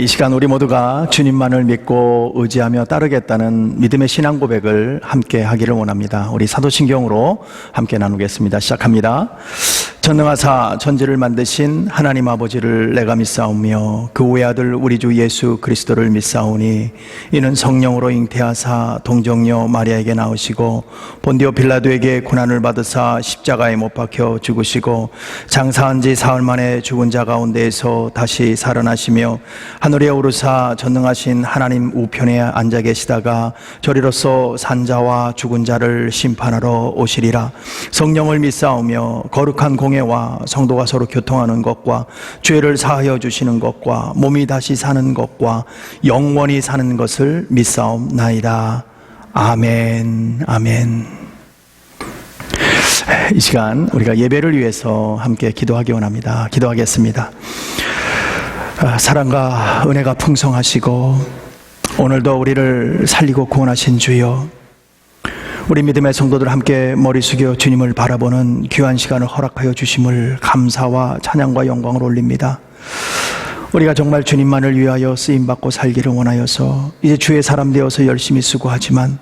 이 시간 우리 모두가 주님만을 믿고 의지하며 따르겠다는 믿음의 신앙 고백을 함께 하기를 원합니다. 우리 사도신경으로 함께 나누겠습니다. 시작합니다. 전능하사 천지를 만드신 하나님 아버지를 내가 믿사오며 그 외아들 우리 주 예수 그리스도를 믿사오니 이는 성령으로 잉태하사 동정녀 마리아에게 나오시고 본디오 빌라도에게 고난을 받으사 십자가에 못 박혀 죽으시고 장사한 지 사흘 만에 죽은 자 가운데에서 다시 살아나시며 하늘에 오르사 전능하신 하나님 우편에 앉아 계시다가 저리로서 산자와 죽은 자를 심판하러 오시리라. 성령을 믿사오며 거룩한 공예와 성도가 서로 교통하는 것과 죄를 사하여 주시는 것과 몸이 다시 사는 것과 영원히 사는 것을 믿사옵나이다. 아멘. 아멘. 이 시간 우리가 예배를 위해서 함께 기도하기 원합니다. 기도하겠습니다. 사랑과 은혜가 풍성하시고 오늘도 우리를 살리고 구원하신 주여, 우리 믿음의 성도들 함께 머리 숙여 주님을 바라보는 귀한 시간을 허락하여 주심을 감사와 찬양과 영광을 올립니다. 우리가 정말 주님만을 위하여 쓰임받고 살기를 원하여서 이제 주의 사람 되어서 열심히 수고하지만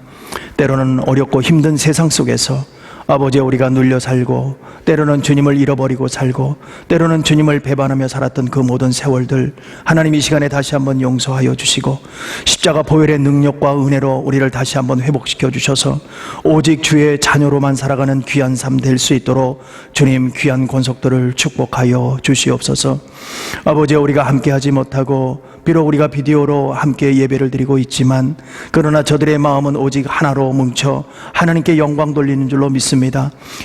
때로는 어렵고 힘든 세상 속에서 아버지, 우리가 눌려 살고 때로는 주님을 잃어버리고 살고 때로는 주님을 배반하며 살았던 그 모든 세월들, 하나님 이 시간에 다시 한번 용서하여 주시고 십자가 보혈의 능력과 은혜로 우리를 다시 한번 회복시켜 주셔서 오직 주의 자녀로만 살아가는 귀한 삶 될 수 있도록 주님 귀한 권속들을 축복하여 주시옵소서. 아버지, 우리가 함께하지 못하고 비록 우리가 비디오로 함께 예배를 드리고 있지만 그러나 저들의 마음은 오직 하나로 뭉쳐 하나님께 영광 돌리는 줄로 믿습니다.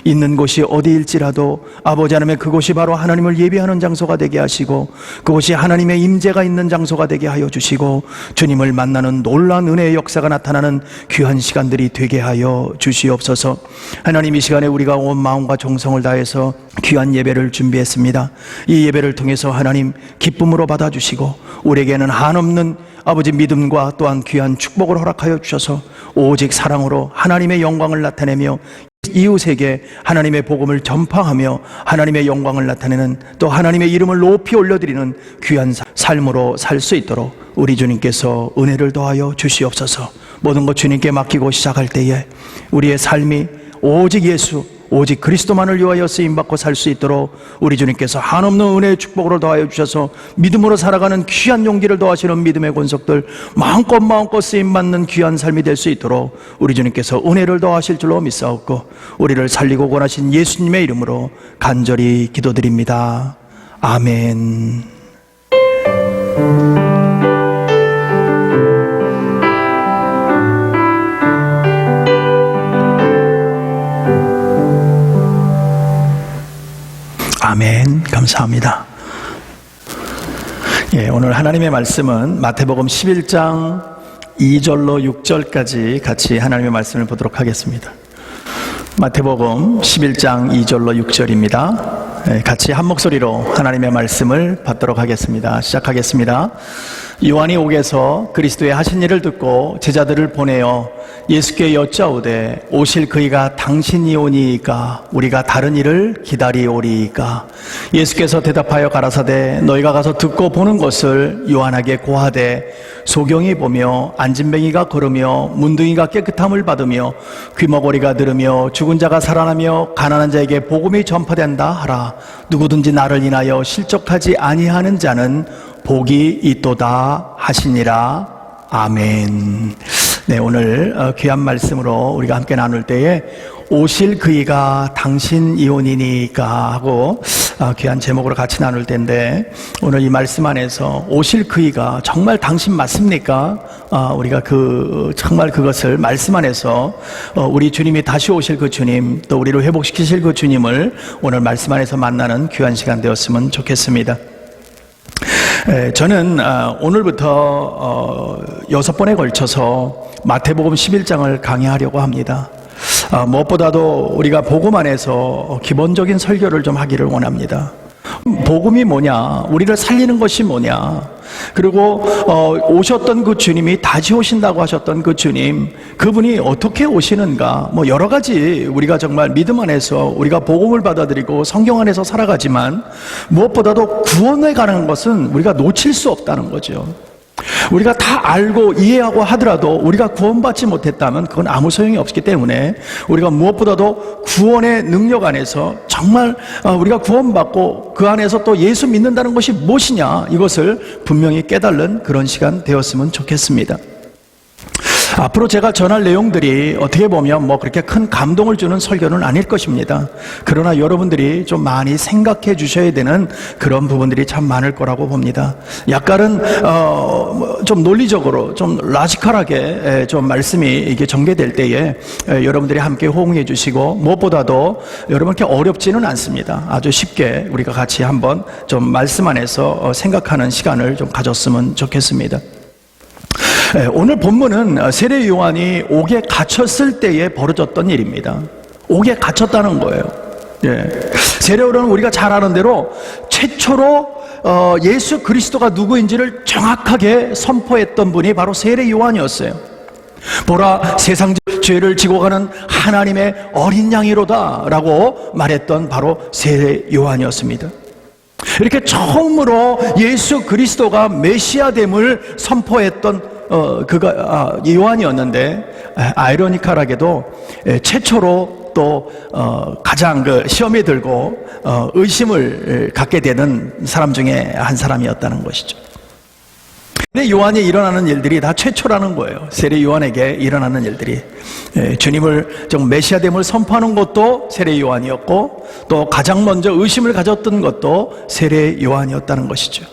있는 곳이 어디일지라도 아버지 하나님의 그곳이 바로 하나님을 예배하는 장소가 되게 하시고 그곳이 하나님의 임재가 있는 장소가 되게 하여 주시고 주님을 만나는 놀라운 은혜의 역사가 나타나는 귀한 시간들이 되게 하여 주시옵소서. 하나님, 이 시간에 우리가 온 마음과 정성을 다해서 귀한 예배를 준비했습니다. 이 예배를 통해서 하나님 기쁨으로 받아주시고 우리에게는 한없는 아버지 믿음과 또한 귀한 축복을 허락하여 주셔서 오직 사랑으로 하나님의 영광을 나타내며 이웃에게 하나님의 복음을 전파하며 하나님의 영광을 나타내는, 또 하나님의 이름을 높이 올려드리는 귀한 삶으로 살 수 있도록 우리 주님께서 은혜를 더하여 주시옵소서. 모든 것 주님께 맡기고 시작할 때에 우리의 삶이 오직 예수, 오직 그리스도만을 위하여 쓰임받고 살 수 있도록 우리 주님께서 한없는 은혜의 축복을 더하여 주셔서 믿음으로 살아가는 귀한 용기를 더하시는 믿음의 권속들 마음껏 쓰임받는 귀한 삶이 될 수 있도록 우리 주님께서 은혜를 더하실 줄로 믿사옵고 우리를 살리고 권하신 예수님의 이름으로 간절히 기도드립니다. 아멘. 아멘. 감사합니다. 오늘 하나님의 말씀은 마태복음 11장 2절로 6절까지 같이 하나님의 말씀을 보도록 하겠습니다. 마태복음 11장 2절로 6절입니다. 같이 한 목소리로 하나님의 말씀을 받도록 하겠습니다. 시작하겠습니다. 요한이 옥에서 그리스도의 하신 일을 듣고 제자들을 보내어 예수께 여짜오되 오실 그이가 당신이오니이까 우리가 다른 일을 기다리오리이까. 예수께서 대답하여 가라사대 너희가 가서 듣고 보는 것을 요한에게 고하되 소경이 보며 안진뱅이가 걸으며 문둥이가 깨끗함을 받으며 귀머거리가 들으며 죽은 자가 살아나며 가난한 자에게 복음이 전파된다 하라. 누구든지 나를 인하여 실족하지 아니하는 자는 복이 있도다 하시니라. 아멘. 네, 오늘 귀한 말씀으로 우리가 함께 나눌 때에 오실 그이가 당신이오니니까 하고 귀한 제목으로 같이 나눌 텐데, 오늘 이 말씀 안에서 오실 그이가 정말 당신 맞습니까? 우리가 정말 그것을 말씀 안에서 우리 주님이 다시 오실 그 주님, 또 우리를 회복시키실 그 주님을 오늘 말씀 안에서 만나는 귀한 시간 되었으면 좋겠습니다. 저는 오늘부터 6번에 걸쳐서 마태복음 11장을 강의하려고 합니다. 무엇보다도 우리가 복음 안에서 기본적인 설교를 좀 하기를 원합니다. 복음이 뭐냐? 우리를 살리는 것이 뭐냐? 그리고 오셨던 그 주님이 다시 오신다고 하셨던 그 주님, 그분이 어떻게 오시는가, 뭐 여러 가지 우리가 정말 믿음 안에서 우리가 복음을 받아들이고 성경 안에서 살아가지만 무엇보다도 구원에 관한 것은 우리가 놓칠 수 없다는 거죠. 우리가 다 알고 이해하고 하더라도 우리가 구원받지 못했다면 그건 아무 소용이 없기 때문에 우리가 무엇보다도 구원의 능력 안에서 정말 우리가 구원받고 그 안에서 또 예수 믿는다는 것이 무엇이냐, 이것을 분명히 깨달는 그런 시간 되었으면 좋겠습니다. 앞으로 제가 전할 내용들이 어떻게 보면 뭐 그렇게 큰 감동을 주는 설교는 아닐 것입니다. 그러나 여러분들이 좀 많이 생각해 주셔야 되는 그런 부분들이 참 많을 거라고 봅니다. 약간은 좀 논리적으로 좀 라지컬하게 좀 말씀이 이게 전개될 때에 여러분들이 함께 호응해 주시고, 무엇보다도 여러분께 어렵지는 않습니다. 아주 쉽게 우리가 같이 한번 좀 말씀 안에서 생각하는 시간을 좀 가졌으면 좋겠습니다. 오늘 본문은 세례 요한이 옥에 갇혔을 때에 벌어졌던 일입니다. 옥에 갇혔다는 거예요. 세례요한은 우리가 잘 아는 대로 최초로 예수 그리스도가 누구인지를 정확하게 선포했던 분이 바로 세례 요한이었어요. 보라, 세상 죄를 지고 가는 하나님의 어린 양이로다 라고 말했던 바로 세례 요한이었습니다. 이렇게 처음으로 예수 그리스도가 메시아됨을 선포했던 그가 요한이었는데, 아이러니컬하게도 최초로 또 가장 시험에 들고 의심을 갖게 되는 사람 중에 한 사람이었다는 것이죠. 세례 요한이 일어나는 일들이 다 최초라는 거예요. 세례 요한에게 일어나는 일들이 주님을 좀 메시아됨을 선포하는 것도 세례 요한이었고, 또 가장 먼저 의심을 가졌던 것도 세례 요한이었다는 것이죠.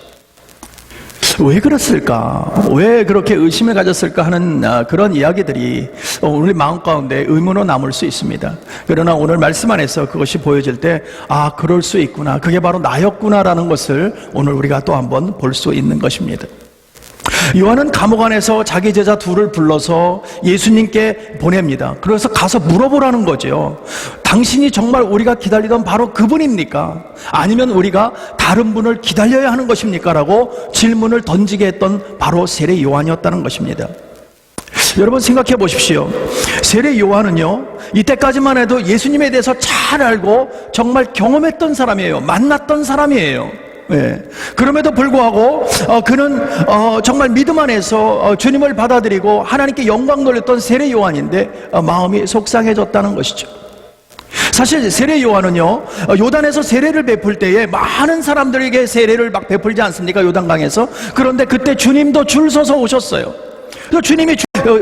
왜 그랬을까? 왜 그렇게 의심을 가졌을까 하는 그런 이야기들이 우리 마음 가운데 의문으로 남을 수 있습니다. 그러나 오늘 말씀 안에서 그것이 보여질 때, 아, 그럴 수 있구나, 그게 바로 나였구나라는 것을 오늘 우리가 또 한번 볼 수 있는 것입니다. 요한은 감옥 안에서 자기 제자 둘을 불러서 예수님께 보냅니다. 그래서 가서 물어보라는 거죠. 당신이 정말 우리가 기다리던 바로 그분입니까? 아니면 우리가 다른 분을 기다려야 하는 것입니까? 라고 질문을 던지게 했던 바로 세례 요한이었다는 것입니다. 여러분 생각해 보십시오. 세례 요한은요, 이때까지만 해도 예수님에 대해서 잘 알고 정말 경험했던 사람이에요. 만났던 사람이에요. 그럼에도 불구하고 그는 정말 믿음 안에서 주님을 받아들이고 하나님께 영광 돌렸던 세례 요한인데 마음이 속상해졌다는 것이죠. 사실 세례 요한은요, 요단에서 세례를 베풀 때에 많은 사람들에게 세례를 막 베풀지 않습니까? 요단강에서. 그런데 그때 주님도 줄 서서 오셨어요. 주님이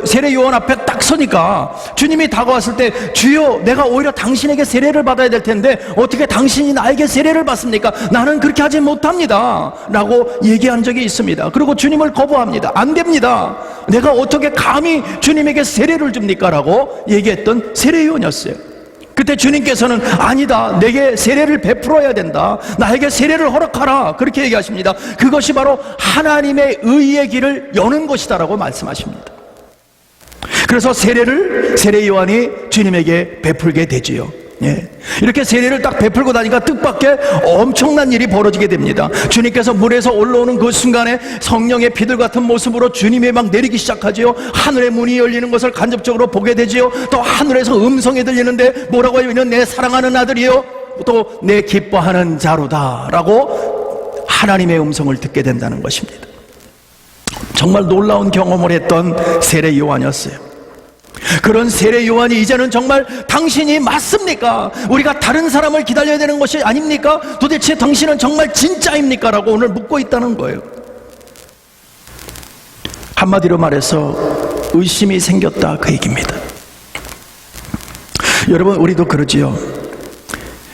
세례 요한 앞에 딱 서니까 주님이 다가왔을 때, 주여, 내가 오히려 당신에게 세례를 받아야 될 텐데 어떻게 당신이 나에게 세례를 받습니까? 나는 그렇게 하지 못합니다 라고 얘기한 적이 있습니다. 그리고 주님을 거부합니다. 안 됩니다, 내가 어떻게 감히 주님에게 세례를 줍니까? 라고 얘기했던 세례 요한이었어요. 그때 주님께서는 아니다, 내게 세례를 베풀어야 된다, 나에게 세례를 허락하라, 그렇게 얘기하십니다. 그것이 바로 하나님의 의의 길을 여는 것이다 라고 말씀하십니다. 그래서 세례 요한이 주님에게 베풀게 되지요. 이렇게 세례를 딱 베풀고 나니까 뜻밖의 엄청난 일이 벌어지게 됩니다. 주님께서 물에서 올라오는 그 순간에 성령의 비둘 같은 모습으로 주님이 막 내리기 시작하지요. 하늘의 문이 열리는 것을 간접적으로 보게 되지요. 또 하늘에서 음성이 들리는데 뭐라고 해요? 이는 내 사랑하는 아들이요, 또 내 기뻐하는 자로다 라고 하나님의 음성을 듣게 된다는 것입니다. 정말 놀라운 경험을 했던 세례 요한이었어요. 그런 세례 요한이 이제는 정말 당신이 맞습니까? 우리가 다른 사람을 기다려야 되는 것이 아닙니까? 도대체 당신은 정말 진짜입니까? 라고 오늘 묻고 있다는 거예요. 한마디로 말해서 의심이 생겼다, 그 얘기입니다. 여러분, 우리도 그러지요.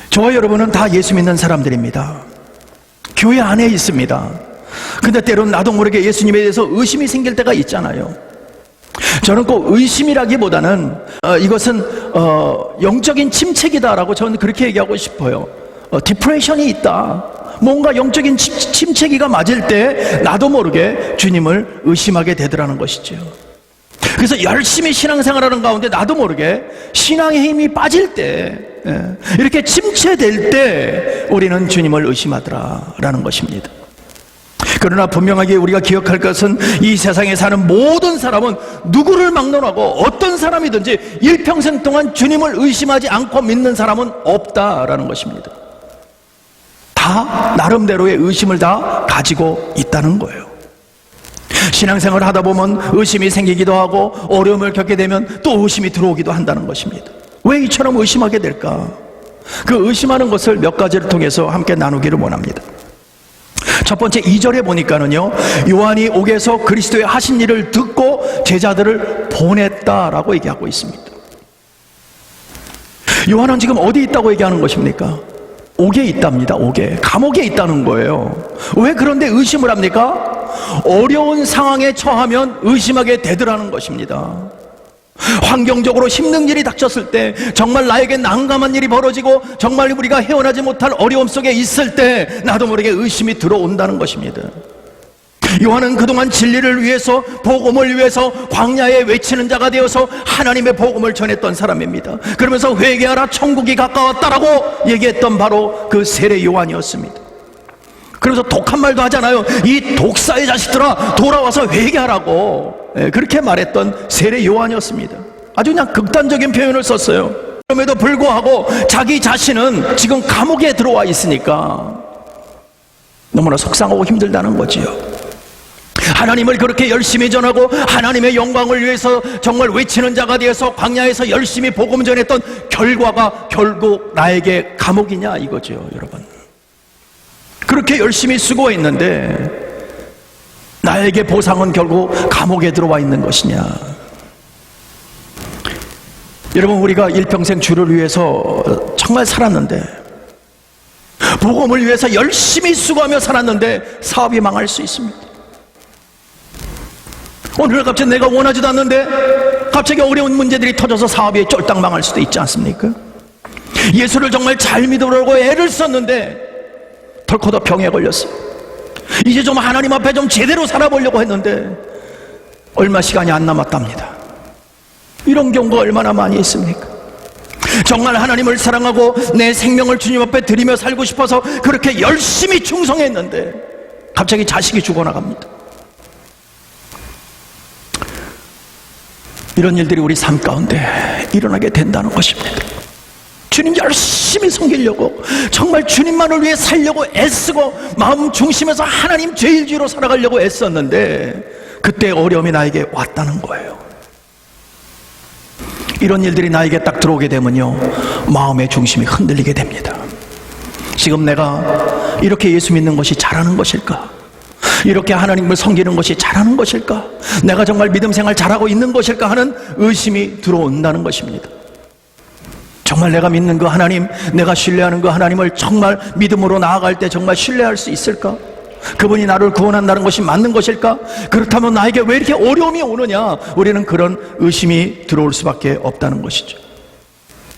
저와 여러분은 다 예수 믿는 사람들입니다. 교회 안에 있습니다. 근데 때로는 나도 모르게 예수님에 대해서 의심이 생길 때가 있잖아요. 저는 꼭 의심이라기보다는 이것은 영적인 침체기다라고 저는 그렇게 얘기하고 싶어요. 디프레션이 있다, 뭔가 영적인 침체기가 맞을 때 나도 모르게 주님을 의심하게 되더라는 것이죠. 그래서 열심히 신앙생활하는 가운데 나도 모르게 신앙의 힘이 빠질 때, 이렇게 침체될 때 우리는 주님을 의심하더라라는 것입니다. 그러나 분명하게 우리가 기억할 것은 이 세상에 사는 모든 사람은 누구를 막론하고 어떤 사람이든지 일평생 동안 주님을 의심하지 않고 믿는 사람은 없다라는 것입니다. 다 나름대로의 의심을 다 가지고 있다는 거예요. 신앙생활을 하다 보면 의심이 생기기도 하고 어려움을 겪게 되면 또 의심이 들어오기도 한다는 것입니다. 왜 이처럼 의심하게 될까? 그 의심하는 것을 몇 가지를 통해서 함께 나누기를 원합니다. 첫 번째 2절에 보니까는요, 요한이 옥에서 그리스도의 하신 일을 듣고 제자들을 보냈다라고 얘기하고 있습니다. 요한은 지금 어디 있다고 얘기하는 것입니까? 옥에 있답니다. 옥에. 감옥에 있다는 거예요. 왜 그런데 의심을 합니까? 어려운 상황에 처하면 의심하게 되더라는 것입니다. 환경적으로 힘든 일이 닥쳤을 때, 정말 나에게 난감한 일이 벌어지고 정말 우리가 헤어나지 못할 어려움 속에 있을 때 나도 모르게 의심이 들어온다는 것입니다. 요한은 그동안 진리를 위해서, 복음을 위해서 광야에 외치는 자가 되어서 하나님의 복음을 전했던 사람입니다. 그러면서 회개하라, 천국이 가까웠다라고 얘기했던 바로 그 세례 요한이었습니다. 그래서 독한 말도 하잖아요. 이 독사의 자식들아, 돌아와서 회개하라고 그렇게 말했던 세례 요한이었습니다. 아주 그냥 극단적인 표현을 썼어요. 그럼에도 불구하고 자기 자신은 지금 감옥에 들어와 있으니까 너무나 속상하고 힘들다는 거지요. 하나님을 그렇게 열심히 전하고 하나님의 영광을 위해서 정말 외치는 자가 되어서 광야에서 열심히 복음 전했던 결과가 결국 나에게 감옥이냐 이거죠, 여러분. 그렇게 열심히 수고했는데 나에게 보상은 결국 감옥에 들어와 있는 것이냐. 여러분, 우리가 일평생 주를 위해서 정말 살았는데, 복음을 위해서 열심히 수고하며 살았는데 사업이 망할 수 있습니다. 오늘 갑자기 내가 원하지도 않는데 갑자기 어려운 문제들이 터져서 사업이 쫄딱 망할 수도 있지 않습니까? 예수를 정말 잘 믿으려고 애를 썼는데 덜커덕 병에 걸렸어요. 이제 좀 하나님 앞에 좀 제대로 살아보려고 했는데 얼마 시간이 안 남았답니다. 이런 경우가 얼마나 많이 있습니까? 정말 하나님을 사랑하고 내 생명을 주님 앞에 드리며 살고 싶어서 그렇게 열심히 충성했는데 갑자기 자식이 죽어나갑니다. 이런 일들이 우리 삶 가운데 일어나게 된다는 것입니다. 주님 열심히 섬기려고, 정말 주님만을 위해 살려고 애쓰고 마음 중심에서 하나님 제일주의로 살아가려고 애썼는데 그때 어려움이 나에게 왔다는 거예요. 이런 일들이 나에게 딱 들어오게 되면요, 마음의 중심이 흔들리게 됩니다. 지금 내가 이렇게 예수 믿는 것이 잘하는 것일까? 이렇게 하나님을 섬기는 것이 잘하는 것일까? 내가 정말 믿음 생활 잘하고 있는 것일까 하는 의심이 들어온다는 것입니다. 정말 내가 믿는 그 하나님, 내가 신뢰하는 그 하나님을 정말 믿음으로 나아갈 때 정말 신뢰할 수 있을까? 그분이 나를 구원한다는 것이 맞는 것일까? 그렇다면 나에게 왜 이렇게 어려움이 오느냐? 우리는 그런 의심이 들어올 수밖에 없다는 것이죠.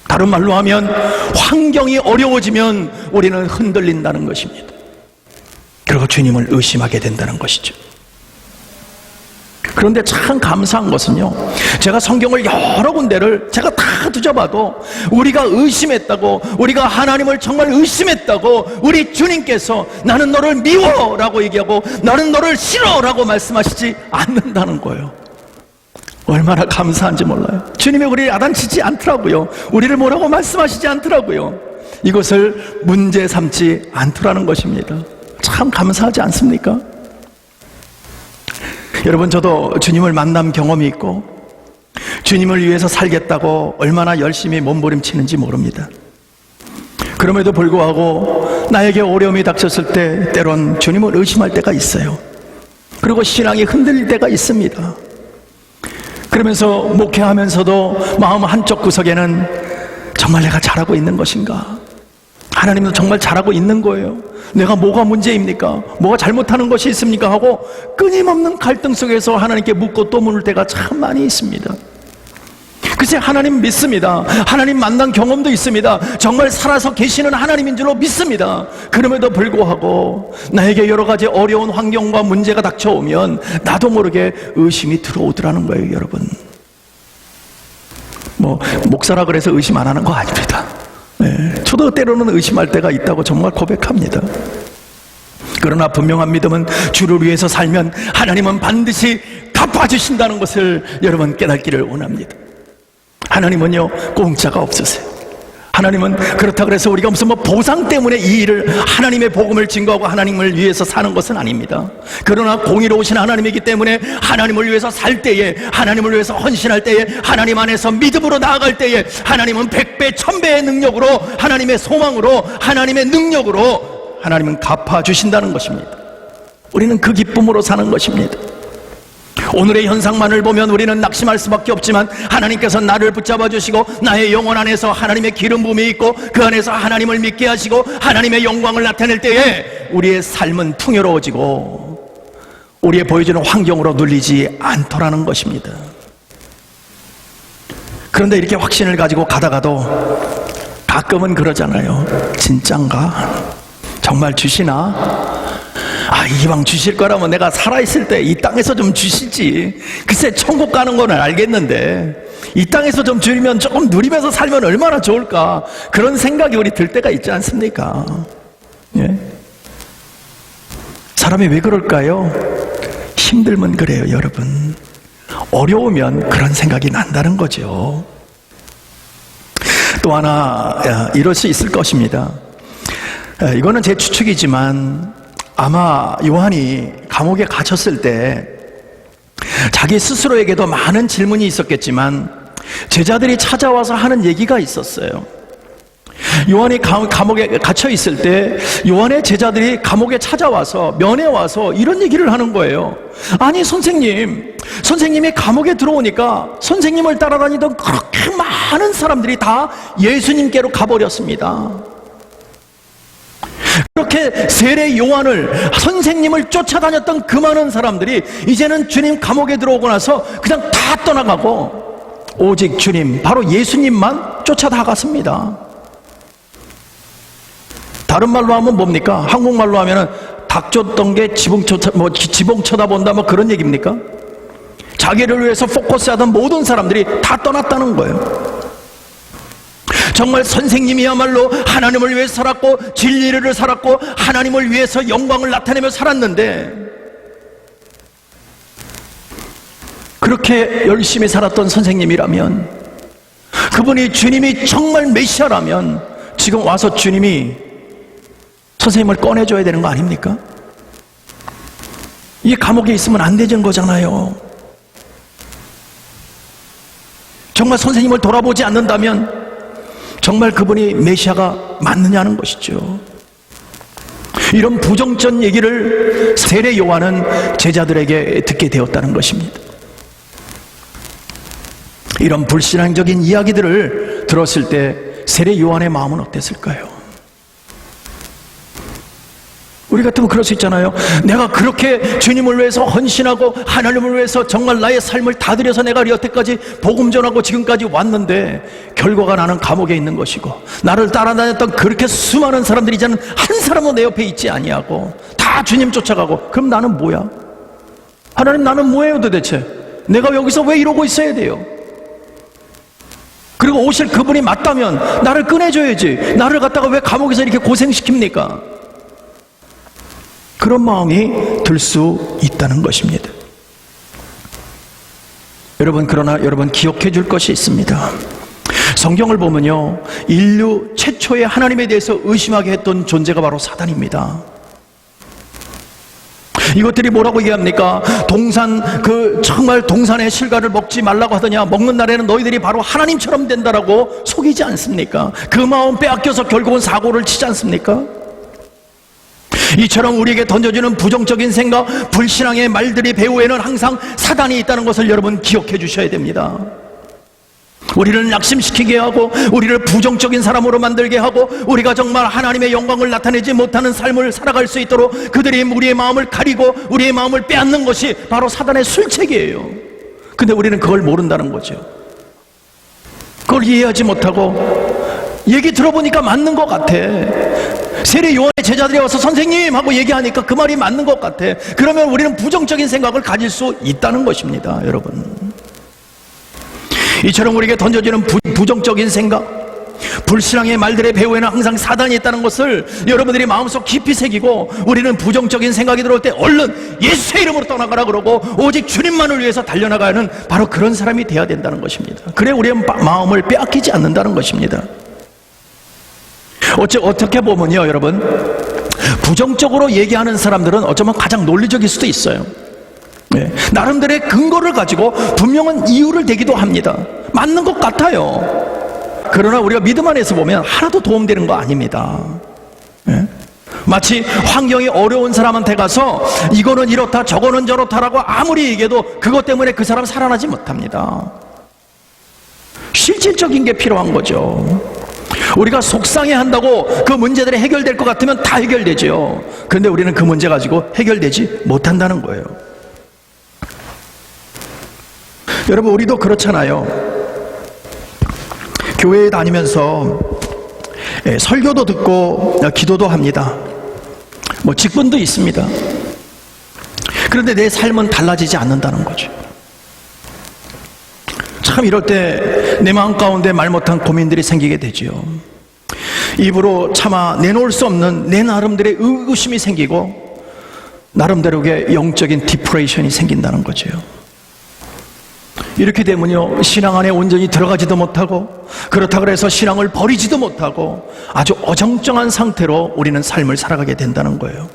다른 말로 하면 환경이 어려워지면 우리는 흔들린다는 것입니다. 그리고 주님을 의심하게 된다는 것이죠. 그런데 참 감사한 것은요, 제가 성경을 여러 군데를 제가 다 뒤져봐도 우리가 의심했다고, 우리가 하나님을 정말 의심했다고 우리 주님께서 나는 너를 미워 라고 얘기하고 나는 너를 싫어 라고 말씀하시지 않는다는 거예요. 얼마나 감사한지 몰라요. 주님이 우리를 야단치지 않더라고요. 우리를 뭐라고 말씀하시지 않더라고요. 이것을 문제 삼지 않더라는 것입니다. 참 감사하지 않습니까? 여러분, 저도 주님을 만난 경험이 있고 주님을 위해서 살겠다고 얼마나 열심히 몸부림치는지 모릅니다. 그럼에도 불구하고 나에게 어려움이 닥쳤을 때 때론 주님을 의심할 때가 있어요. 그리고 신앙이 흔들릴 때가 있습니다. 그러면서 목회하면서도 마음 한쪽 구석에는 정말 내가 잘하고 있는 것인가? 하나님도 정말 잘하고 있는 거예요. 내가 뭐가 문제입니까? 뭐가 잘못하는 것이 있습니까? 하고 끊임없는 갈등 속에서 하나님께 묻고 또 물을 때가 참 많이 있습니다. 글쎄, 하나님 믿습니다. 하나님 만난 경험도 있습니다. 정말 살아서 계시는 하나님인 줄로 믿습니다. 그럼에도 불구하고 나에게 여러 가지 어려운 환경과 문제가 닥쳐오면 나도 모르게 의심이 들어오더라는 거예요, 여러분. 목사라 그래서 의심 안 하는 거 아닙니다. 네, 저도 때로는 의심할 때가 있다고 정말 고백합니다. 그러나 분명한 믿음은 주를 위해서 살면 하나님은 반드시 갚아주신다는 것을 여러분 깨닫기를 원합니다. 하나님은요, 공짜가 없으세요. 하나님은 그렇다고 해서 우리가 무슨 보상 때문에 이 일을, 하나님의 복음을 증거하고 하나님을 위해서 사는 것은 아닙니다. 그러나 공의로우신 하나님이기 때문에 하나님을 위해서 살 때에, 하나님을 위해서 헌신할 때에, 하나님 안에서 믿음으로 나아갈 때에 하나님은 100배 1000배의 능력으로, 하나님의 소망으로, 하나님의 능력으로 하나님은 갚아주신다는 것입니다. 우리는 그 기쁨으로 사는 것입니다. 오늘의 현상만을 보면 우리는 낙심할 수밖에 없지만 하나님께서 나를 붙잡아 주시고 나의 영혼 안에서 하나님의 기름 부음이 있고 그 안에서 하나님을 믿게 하시고 하나님의 영광을 나타낼 때에 우리의 삶은 풍요로워지고 우리의 보여주는 환경으로 눌리지 않더라는 것입니다. 그런데 이렇게 확신을 가지고 가다가도 가끔은 그러잖아요. 진짠가? 정말 주시나? 이왕 주실 거라면 내가 살아있을 때 이 땅에서 좀 주시지. 글쎄 천국 가는 거는 알겠는데 이 땅에서 좀 주면 조금 누리면서 살면 얼마나 좋을까. 그런 생각이 우리 들 때가 있지 않습니까? 예? 사람이 왜 그럴까요? 힘들면 그래요, 여러분. 어려우면 그런 생각이 난다는 거죠. 또 하나 이럴 수 있을 것입니다. 이거는 제 추측이지만 아마 요한이 감옥에 갇혔을 때 자기 스스로에게도 많은 질문이 있었겠지만 제자들이 찾아와서 하는 얘기가 있었어요. 요한이 감옥에 갇혀 있을 때 요한의 제자들이 감옥에 찾아와서 면회 와서 이런 얘기를 하는 거예요. 아니 선생님이 감옥에 들어오니까 선생님을 따라다니던 그렇게 많은 사람들이 다 예수님께로 가버렸습니다. 그렇게 세례 요한을, 선생님을 쫓아다녔던 그 많은 사람들이 이제는 주님 감옥에 들어오고 나서 그냥 다 떠나가고 오직 주님, 바로 예수님만 쫓아다갔습니다. 다른 말로 하면 뭡니까? 한국말로 하면은 닭 쫓던 게 지붕 쳐다본다 그런 얘기입니까? 자기를 위해서 포커스하던 모든 사람들이 다 떠났다는 거예요. 정말 선생님이야말로 하나님을 위해서 살았고 진리를 살았고 하나님을 위해서 영광을 나타내며 살았는데 그렇게 열심히 살았던 선생님이라면, 그분이 주님이 정말 메시아라면 지금 와서 주님이 선생님을 꺼내줘야 되는 거 아닙니까? 이 감옥에 있으면 안 되는 거잖아요. 정말 선생님을 돌아보지 않는다면 정말 그분이 메시아가 맞느냐는 것이죠. 이런 부정적 얘기를 세례 요한은 제자들에게 듣게 되었다는 것입니다. 이런 불신앙적인 이야기들을 들었을 때 세례 요한의 마음은 어땠을까요? 우리 같으면 그럴 수 있잖아요. 내가 그렇게 주님을 위해서 헌신하고 하나님을 위해서 정말 나의 삶을 다 들여서 내가 여태까지 복음 전하고 지금까지 왔는데 결과가 나는 감옥에 있는 것이고 나를 따라다녔던 그렇게 수많은 사람들이 이제는 한 사람도 내 옆에 있지 아니하고 다 주님 쫓아가고, 그럼 나는 뭐야? 하나님, 나는 뭐예요 도대체? 내가 여기서 왜 이러고 있어야 돼요? 그리고 오실 그분이 맞다면 나를 꺼내줘야지. 나를 갖다가 왜 감옥에서 이렇게 고생시킵니까? 그런 마음이 들 수 있다는 것입니다. 그러나 여러분 기억해 줄 것이 있습니다. 성경을 보면요, 인류 최초의 하나님에 대해서 의심하게 했던 존재가 바로 사단입니다. 이것들이 뭐라고 얘기합니까? 정말 동산의 실과를 먹지 말라고 하더냐, 먹는 날에는 너희들이 바로 하나님처럼 된다라고 속이지 않습니까? 그 마음 빼앗겨서 결국은 사고를 치지 않습니까? 이처럼 우리에게 던져주는 부정적인 생각, 불신앙의 말들이 배후에는 항상 사단이 있다는 것을 여러분 기억해 주셔야 됩니다. 우리를 낙심시키게 하고 우리를 부정적인 사람으로 만들게 하고 우리가 정말 하나님의 영광을 나타내지 못하는 삶을 살아갈 수 있도록 그들이 우리의 마음을 가리고 우리의 마음을 빼앗는 것이 바로 사단의 술책이에요. 근데 우리는 그걸 모른다는 거죠. 그걸 이해하지 못하고 얘기 들어보니까 맞는 것 같아. 세례 요한의 제자들이 와서 선생님 하고 얘기하니까 그 말이 맞는 것 같아. 그러면 우리는 부정적인 생각을 가질 수 있다는 것입니다, 여러분. 이처럼 우리에게 던져지는 부정적인 생각, 불신앙의 말들의 배후에는 항상 사단이 있다는 것을 여러분들이 마음속 깊이 새기고, 우리는 부정적인 생각이 들어올 때 얼른 예수의 이름으로 떠나가라 그러고 오직 주님만을 위해서 달려나가는 바로 그런 사람이 되어야 된다는 것입니다. 그래 우리의 마음을 빼앗기지 않는다는 것입니다. 어떻게 보면요, 여러분, 부정적으로 얘기하는 사람들은 어쩌면 가장 논리적일 수도 있어요. 네, 나름대로의 근거를 가지고 분명한 이유를 대기도 합니다. 맞는 것 같아요. 그러나 우리가 믿음 안에서 보면 하나도 도움되는 거 아닙니다. 네? 마치 환경이 어려운 사람한테 가서 이거는 이렇다 저거는 저렇다라고 아무리 얘기해도 그것 때문에 그 사람 살아나지 못합니다. 실질적인 게 필요한 거죠. 우리가 속상해한다고 그 문제들이 해결될 것 같으면 다 해결되죠. 그런데 우리는 그 문제 가지고 해결되지 못한다는 거예요. 여러분, 우리도 그렇잖아요. 교회에 다니면서 설교도 듣고 기도도 합니다. 뭐 직분도 있습니다. 그런데 내 삶은 달라지지 않는다는 거죠. 참 이럴 때 내 마음 가운데 말 못한 고민들이 생기게 되지요. 입으로 차마 내놓을 수 없는 내 나름대로의 의구심이 생기고 나름대로의 영적인 디프레이션이 생긴다는 거죠. 이렇게 되면요, 신앙 안에 온전히 들어가지도 못하고, 그렇다고 해서 신앙을 버리지도 못하고 아주 어정쩡한 상태로 우리는 삶을 살아가게 된다는 거예요.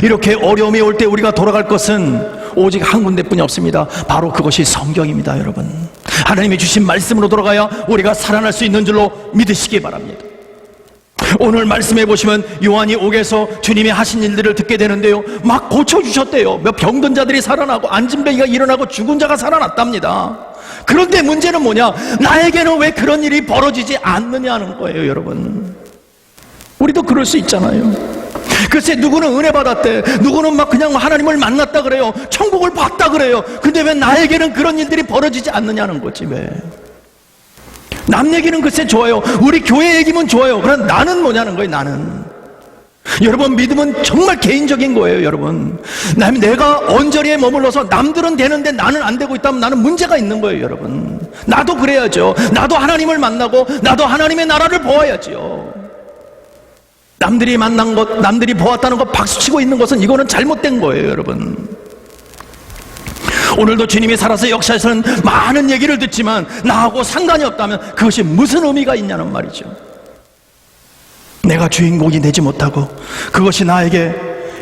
이렇게 어려움이 올 때 우리가 돌아갈 것은 오직 한 군데뿐이 없습니다. 바로 그것이 성경입니다. 여러분, 하나님이 주신 말씀으로 돌아가야 우리가 살아날 수 있는 줄로 믿으시기 바랍니다. 오늘 말씀해 보시면 요한이 옥에서 주님이 하신 일들을 듣게 되는데요, 막 고쳐주셨대요. 몇 병든 자들이 살아나고 안진뱅이가 일어나고 죽은 자가 살아났답니다. 그런데 문제는 뭐냐? 나에게는 왜 그런 일이 벌어지지 않느냐는 거예요. 여러분, 우리도 그럴 수 있잖아요. 글쎄, 누구는 은혜 받았대, 누구는 막 그냥 하나님을 만났다 그래요, 천국을 봤다 그래요. 근데 왜 나에게는 그런 일들이 벌어지지 않느냐는 거지. 왜? 남 얘기는 글쎄 좋아요, 우리 교회 얘기면 좋아요. 그럼 나는 뭐냐는 거예요. 나는. 여러분, 믿음은 정말 개인적인 거예요. 여러분, 내가 언저리에 머물러서 남들은 되는데 나는 안 되고 있다면 나는 문제가 있는 거예요. 여러분, 나도 그래야죠. 나도 하나님을 만나고 나도 하나님의 나라를 보아야죠. 남들이 만난 것, 남들이 보았다는 것 박수치고 있는 것은 이거는 잘못된 거예요. 여러분, 오늘도 주님이 살아서 역사에서는 많은 얘기를 듣지만 나하고 상관이 없다면 그것이 무슨 의미가 있냐는 말이죠. 내가 주인공이 되지 못하고 그것이 나에게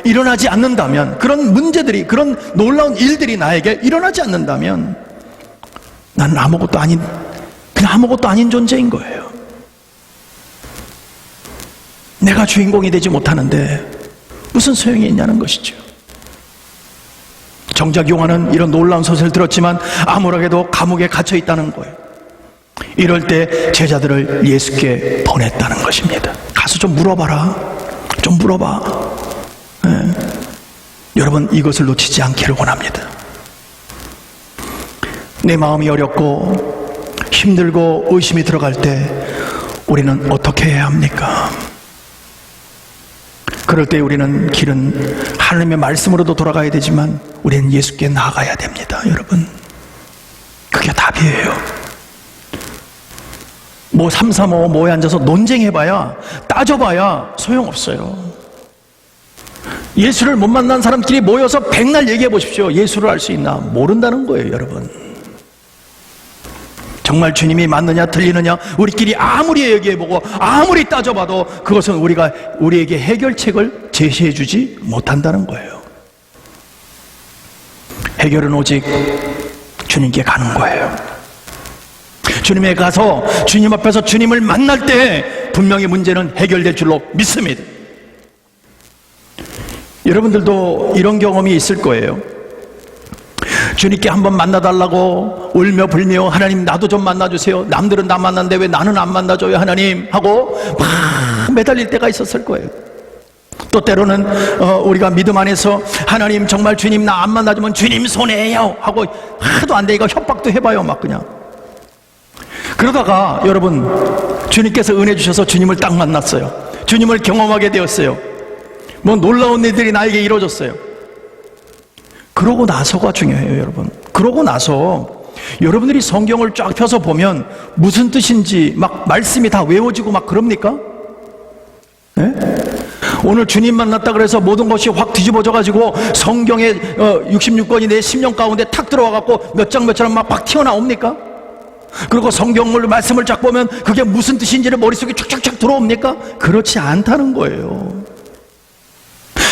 일어나지 않는다면, 그런 문제들이, 그런 놀라운 일들이 나에게 일어나지 않는다면 나는 그냥 아무것도 아닌 존재인 거예요. 내가 주인공이 되지 못하는데 무슨 소용이 있냐는 것이죠. 정작 요한은 이런 놀라운 소식을 들었지만 아무렇게도 감옥에 갇혀 있다는 거예요. 이럴 때 제자들을 예수께 보냈다는 것입니다. 가서 좀 물어봐라, 좀 물어봐. 네. 여러분, 이것을 놓치지 않기를 원합니다. 내 마음이 어렵고 힘들고 의심이 들어갈 때 우리는 어떻게 해야 합니까? 그럴 때 우리는 길은 하나님의 말씀으로도 돌아가야 되지만 우리는 예수께 나아가야 됩니다. 여러분, 그게 답이에요. 뭐 335 모에 앉아서 논쟁해봐야, 따져봐야 소용없어요. 예수를 못 만난 사람끼리 모여서 백날 얘기해 보십시오. 예수를 알 수 있나? 모른다는 거예요. 여러분, 정말 주님이 맞느냐 틀리느냐 우리끼리 아무리 얘기해보고 아무리 따져봐도 그것은 우리에게 해결책을 제시해주지 못한다는 거예요. 해결은 오직 주님께 가는 거예요. 주님에 가서 주님 앞에서 주님을 만날 때 분명히 문제는 해결될 줄로 믿습니다. 여러분들도 이런 경험이 있을 거예요. 주님께 한번 만나달라고 울며 불며, 하나님 나도 좀 만나주세요, 남들은 나 만났는데 왜 나는 안 만나줘요 하나님 하고 막 매달릴 때가 있었을 거예요. 또 때로는 우리가 믿음 안에서 하나님 정말 주님 나 안 만나주면 주님 손해요 하고 하도 안 되니까 협박도 해봐요. 막 그냥 그러다가 여러분, 주님께서 은혜 주셔서 주님을 딱 만났어요. 주님을 경험하게 되었어요. 뭐 놀라운 일들이 나에게 이루어졌어요. 그러고 나서가 중요해요. 여러분, 그러고 나서 여러분들이 성경을 쫙 펴서 보면 무슨 뜻인지 막 말씀이 다 외워지고 막 그럽니까? 네? 오늘 주님 만났다 그래서 모든 것이 확 뒤집어져 가지고 성경에 66권이 내 심령 가운데 탁 들어와 갖고 몇 장 몇 장 막 튀어나옵니까? 그리고 성경을 말씀을 쫙 보면 그게 무슨 뜻인지를 머릿속에 쫙쫙쫙 들어옵니까? 그렇지 않다는 거예요.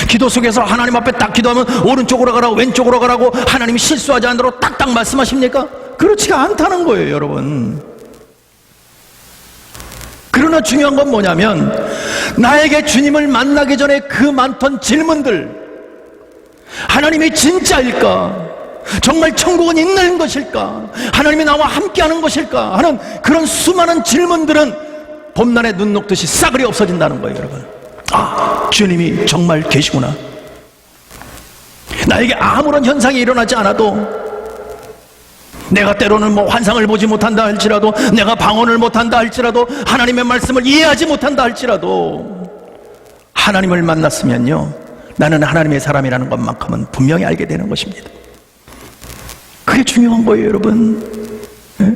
기도 속에서 하나님 앞에 딱 기도하면 오른쪽으로 가라고 왼쪽으로 가라고 하나님이 실수하지 않도록 딱딱 말씀하십니까? 그렇지가 않다는 거예요, 여러분. 그러나 중요한 건 뭐냐면 나에게 주님을 만나기 전에 그 많던 질문들, 하나님이 진짜일까? 정말 천국은 있는 것일까? 하나님이 나와 함께하는 것일까? 하는 그런 수많은 질문들은 봄날에 눈 녹듯이 싸그리 없어진다는 거예요, 여러분. 아, 주님이 정말 계시구나. 나에게 아무런 현상이 일어나지 않아도, 내가 때로는 뭐 환상을 보지 못한다 할지라도, 내가 방언을 못한다 할지라도, 하나님의 말씀을 이해하지 못한다 할지라도, 하나님을 만났으면요, 나는 하나님의 사람이라는 것만큼은 분명히 알게 되는 것입니다. 그게 중요한 거예요, 여러분. 네?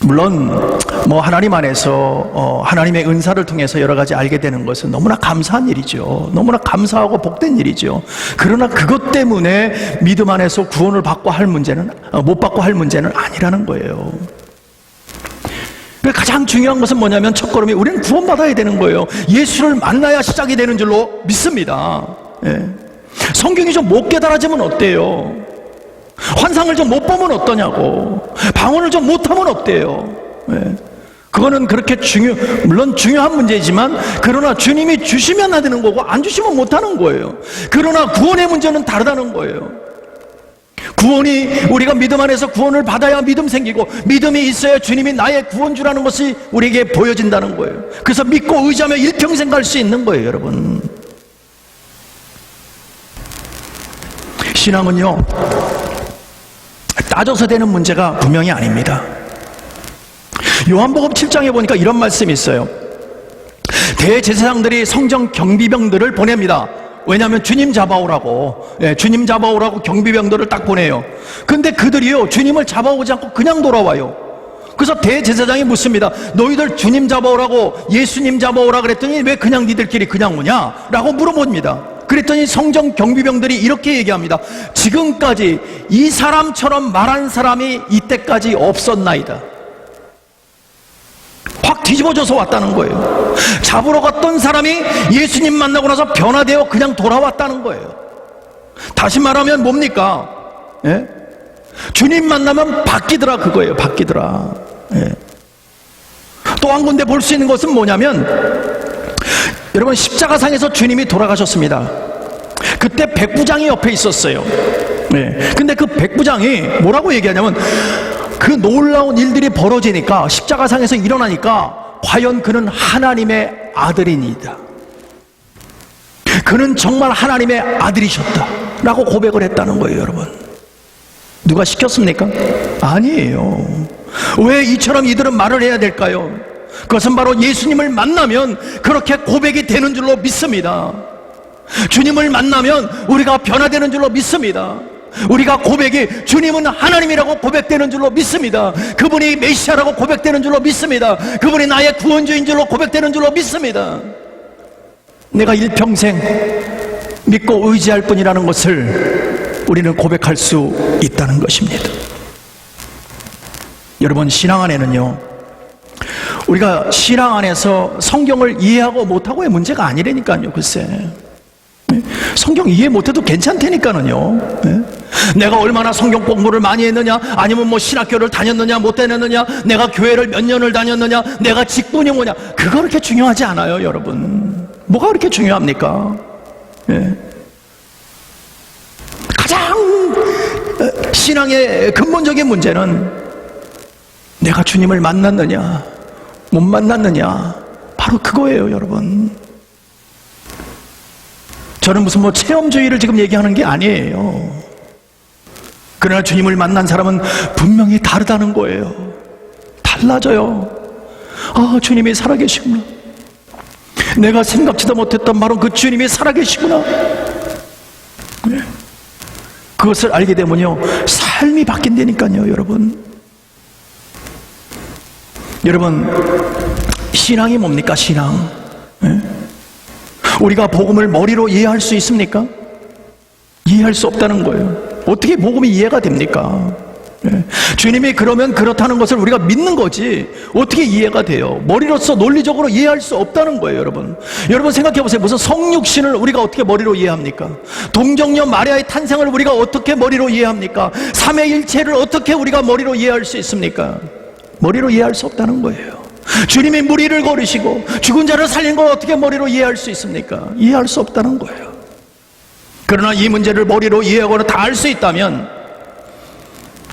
물론 뭐 하나님 안에서 하나님의 은사를 통해서 여러 가지 알게 되는 것은 너무나 감사한 일이죠. 너무나 감사하고 복된 일이죠. 그러나 그것 때문에 믿음 안에서 구원을 받고 할 문제는 못 받고 할 문제는 아니라는 거예요. 가장 중요한 것은 뭐냐면 첫걸음이 우리는 구원받아야 되는 거예요. 예수를 만나야 시작이 되는 줄로 믿습니다. 예. 성경이 좀 못 깨달아지면 어때요? 환상을 좀 못 보면 어떠냐고, 방언을 좀 못하면 어때요? 예. 그거는 그렇게 물론 중요한 문제지만, 그러나 주님이 주시면 하는 거고 안 주시면 못하는 거예요. 그러나 구원의 문제는 다르다는 거예요. 구원이, 우리가 믿음 안에서 구원을 받아야 믿음 생기고, 믿음이 있어야 주님이 나의 구원주라는 것이 우리에게 보여진다는 거예요. 그래서 믿고 의지하며 일평생 갈 수 있는 거예요, 여러분. 신앙은요, 따져서 되는 문제가 분명히 아닙니다. 요한복음 7장에 보니까 이런 말씀이 있어요. 대제사장들이 성전 경비병들을 보냅니다. 왜냐하면 주님 잡아오라고, 주님 잡아오라고 경비병들을 딱 보내요. 근데 그들이요, 주님을 잡아오지 않고 그냥 돌아와요. 그래서 대제사장이 묻습니다. 너희들 주님 잡아오라고, 예수님 잡아오라 그랬더니 왜 그냥 니들끼리 그냥 오냐? 라고 물어봅니다. 그랬더니 성전 경비병들이 이렇게 얘기합니다. 지금까지 이 사람처럼 말한 사람이 이때까지 없었나이다. 확 뒤집어져서 왔다는 거예요. 잡으러 갔던 사람이 예수님 만나고 나서 변화되어 그냥 돌아왔다는 거예요. 다시 말하면 뭡니까? 예? 주님 만나면 바뀌더라, 그거예요. 바뀌더라. 예. 또 한 군데 볼 수 있는 것은 뭐냐면, 여러분, 십자가상에서 주님이 돌아가셨습니다. 그때 백부장이 옆에 있었어요. 네. 근데 그 백부장이 뭐라고 얘기하냐면, 그 놀라운 일들이 벌어지니까, 십자가상에서 일어나니까 과연 그는 하나님의 아들이니이다. 그는 정말 하나님의 아들이셨다 라고 고백을 했다는 거예요, 여러분. 누가 시켰습니까? 아니에요. 왜 이처럼 이들은 말을 해야 될까요? 그것은 바로 예수님을 만나면 그렇게 고백이 되는 줄로 믿습니다. 주님을 만나면 우리가 변화되는 줄로 믿습니다. 우리가 고백이 주님은 하나님이라고 고백되는 줄로 믿습니다. 그분이 메시아라고 고백되는 줄로 믿습니다. 그분이 나의 구원주인 줄로 고백되는 줄로 믿습니다. 내가 일평생 믿고 의지할 뿐이라는 것을 우리는 고백할 수 있다는 것입니다. 여러분, 신앙 안에는요, 우리가 신앙 안에서 성경을 이해하고 못하고의 문제가 아니라니까요. 글쎄, 성경 이해 못해도 괜찮다니까는요. 내가 얼마나 성경 공부를 많이 했느냐, 아니면 뭐 신학교를 다녔느냐 못 다녔느냐, 내가 교회를 몇 년을 다녔느냐, 내가 직분이 뭐냐, 그거 그렇게 중요하지 않아요, 여러분. 뭐가 그렇게 중요합니까? 가장 신앙의 근본적인 문제는 내가 주님을 만났느냐 못 만났느냐, 바로 그거예요, 여러분. 저는 무슨 뭐 체험주의를 지금 얘기하는 게 아니에요. 그러나 주님을 만난 사람은 분명히 다르다는 거예요. 달라져요. 아, 주님이 살아계시구나. 내가 생각지도 못했던 바로 그 주님이 살아계시구나. 그것을 알게 되면요, 삶이 바뀐다니까요, 여러분. 여러분, 신앙이 뭡니까, 신앙? 예? 우리가 복음을 머리로 이해할 수 있습니까? 이해할 수 없다는 거예요. 어떻게 복음이 이해가 됩니까? 예. 주님이 그러면 그렇다는 것을 우리가 믿는 거지 어떻게 이해가 돼요? 머리로서 논리적으로 이해할 수 없다는 거예요, 여러분. 여러분 생각해 보세요. 무슨 성육신을 우리가 어떻게 머리로 이해합니까? 동정녀 마리아의 탄생을 우리가 어떻게 머리로 이해합니까? 삼위일체를 어떻게 우리가 머리로 이해할 수 있습니까? 머리로 이해할 수 없다는 거예요. 주님이 무리를 거르시고 죽은 자를 살린 걸 어떻게 머리로 이해할 수 있습니까? 이해할 수 없다는 거예요. 그러나 이 문제를 머리로 이해하거나 다 알 수 있다면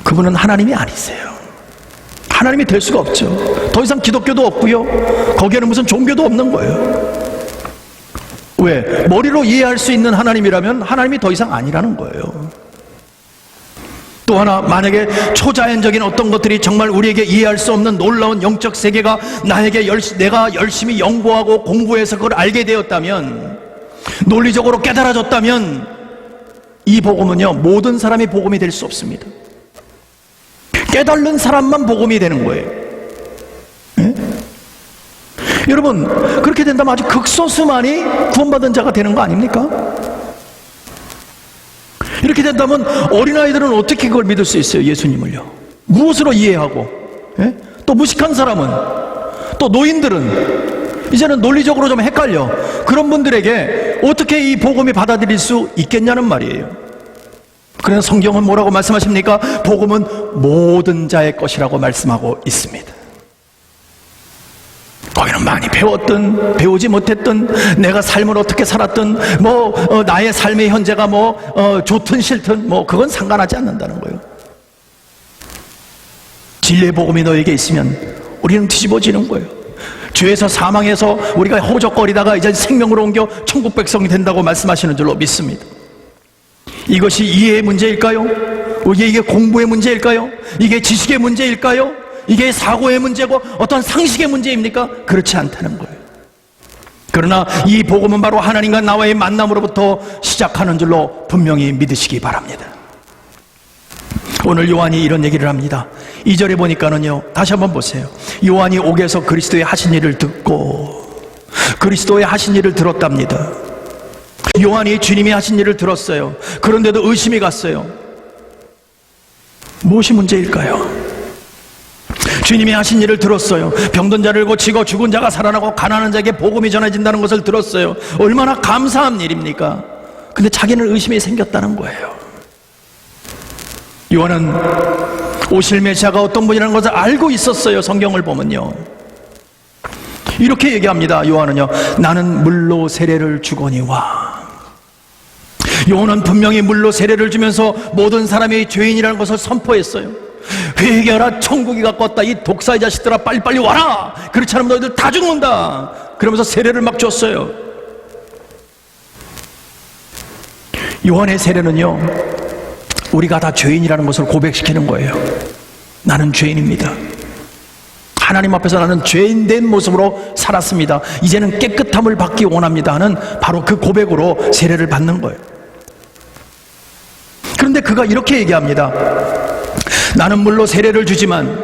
그분은 하나님이 아니세요. 하나님이 될 수가 없죠. 더 이상 기독교도 없고요, 거기에는 무슨 종교도 없는 거예요. 왜? 머리로 이해할 수 있는 하나님이라면 하나님이 더 이상 아니라는 거예요. 또 하나, 만약에 초자연적인 어떤 것들이 정말 우리에게 이해할 수 없는 놀라운 영적 세계가 내가 열심히 연구하고 공부해서 그걸 알게 되었다면, 논리적으로 깨달아졌다면, 이 복음은요, 모든 사람이 복음이 될 수 없습니다. 깨달는 사람만 복음이 되는 거예요. 예? 여러분, 그렇게 된다면 아주 극소수만이 구원받은 자가 되는 거 아닙니까? 이렇게 된다면 어린아이들은 어떻게 그걸 믿을 수 있어요? 예수님을요. 무엇으로 이해하고? 예? 또 무식한 사람은, 또 노인들은 이제는 논리적으로 좀 헷갈려. 그런 분들에게 어떻게 이 복음이 받아들일 수 있겠냐는 말이에요. 그래서 성경은 뭐라고 말씀하십니까? 복음은 모든 자의 것이라고 말씀하고 있습니다. 거기는 많이 배웠든 배우지 못했든, 내가 삶을 어떻게 살았든, 나의 삶의 현재가 좋든 싫든 그건 상관하지 않는다는 거예요. 진리의 복음이 너에게 있으면 우리는 뒤집어지는 거예요. 죄에서 사망해서 우리가 호적거리다가 이제 생명으로 옮겨 천국 백성이 된다고 말씀하시는 줄로 믿습니다. 이것이 이해의 문제일까요? 이게 공부의 문제일까요? 이게 지식의 문제일까요? 이게 사고의 문제고 어떤 상식의 문제입니까? 그렇지 않다는 거예요. 그러나 이 복음은 바로 하나님과 나와의 만남으로부터 시작하는 줄로 분명히 믿으시기 바랍니다. 오늘 요한이 이런 얘기를 합니다. 2절에 보니까는요, 다시 한번 보세요. 요한이 옥에서 그리스도의 하신 일을 듣고, 그리스도의 하신 일을 들었답니다. 요한이 주님이 하신 일을 들었어요. 그런데도 의심이 갔어요. 무엇이 문제일까요? 주님이 하신 일을 들었어요. 병든 자를 고치고 죽은 자가 살아나고 가난한 자에게 복음이 전해진다는 것을 들었어요. 얼마나 감사한 일입니까? 근데 자기는 의심이 생겼다는 거예요. 요한은 오실 메시아가 어떤 분이라는 것을 알고 있었어요. 성경을 보면요, 이렇게 얘기합니다. 요한은요, 나는 물로 세례를 주거니와. 요한은 분명히 물로 세례를 주면서 모든 사람이 죄인이라는 것을 선포했어요. 회개하라, 천국이 가까웠다. 이 독사의 자식들아, 빨리빨리 와라. 그렇지 않으면 너희들 다 죽는다. 그러면서 세례를 막 줬어요. 요한의 세례는요, 우리가 다 죄인이라는 것을 고백시키는 거예요. 나는 죄인입니다. 하나님 앞에서 나는 죄인된 모습으로 살았습니다. 이제는 깨끗함을 받기 원합니다 하는 바로 그 고백으로 세례를 받는 거예요. 그런데 그가 이렇게 얘기합니다. 나는 물로 세례를 주지만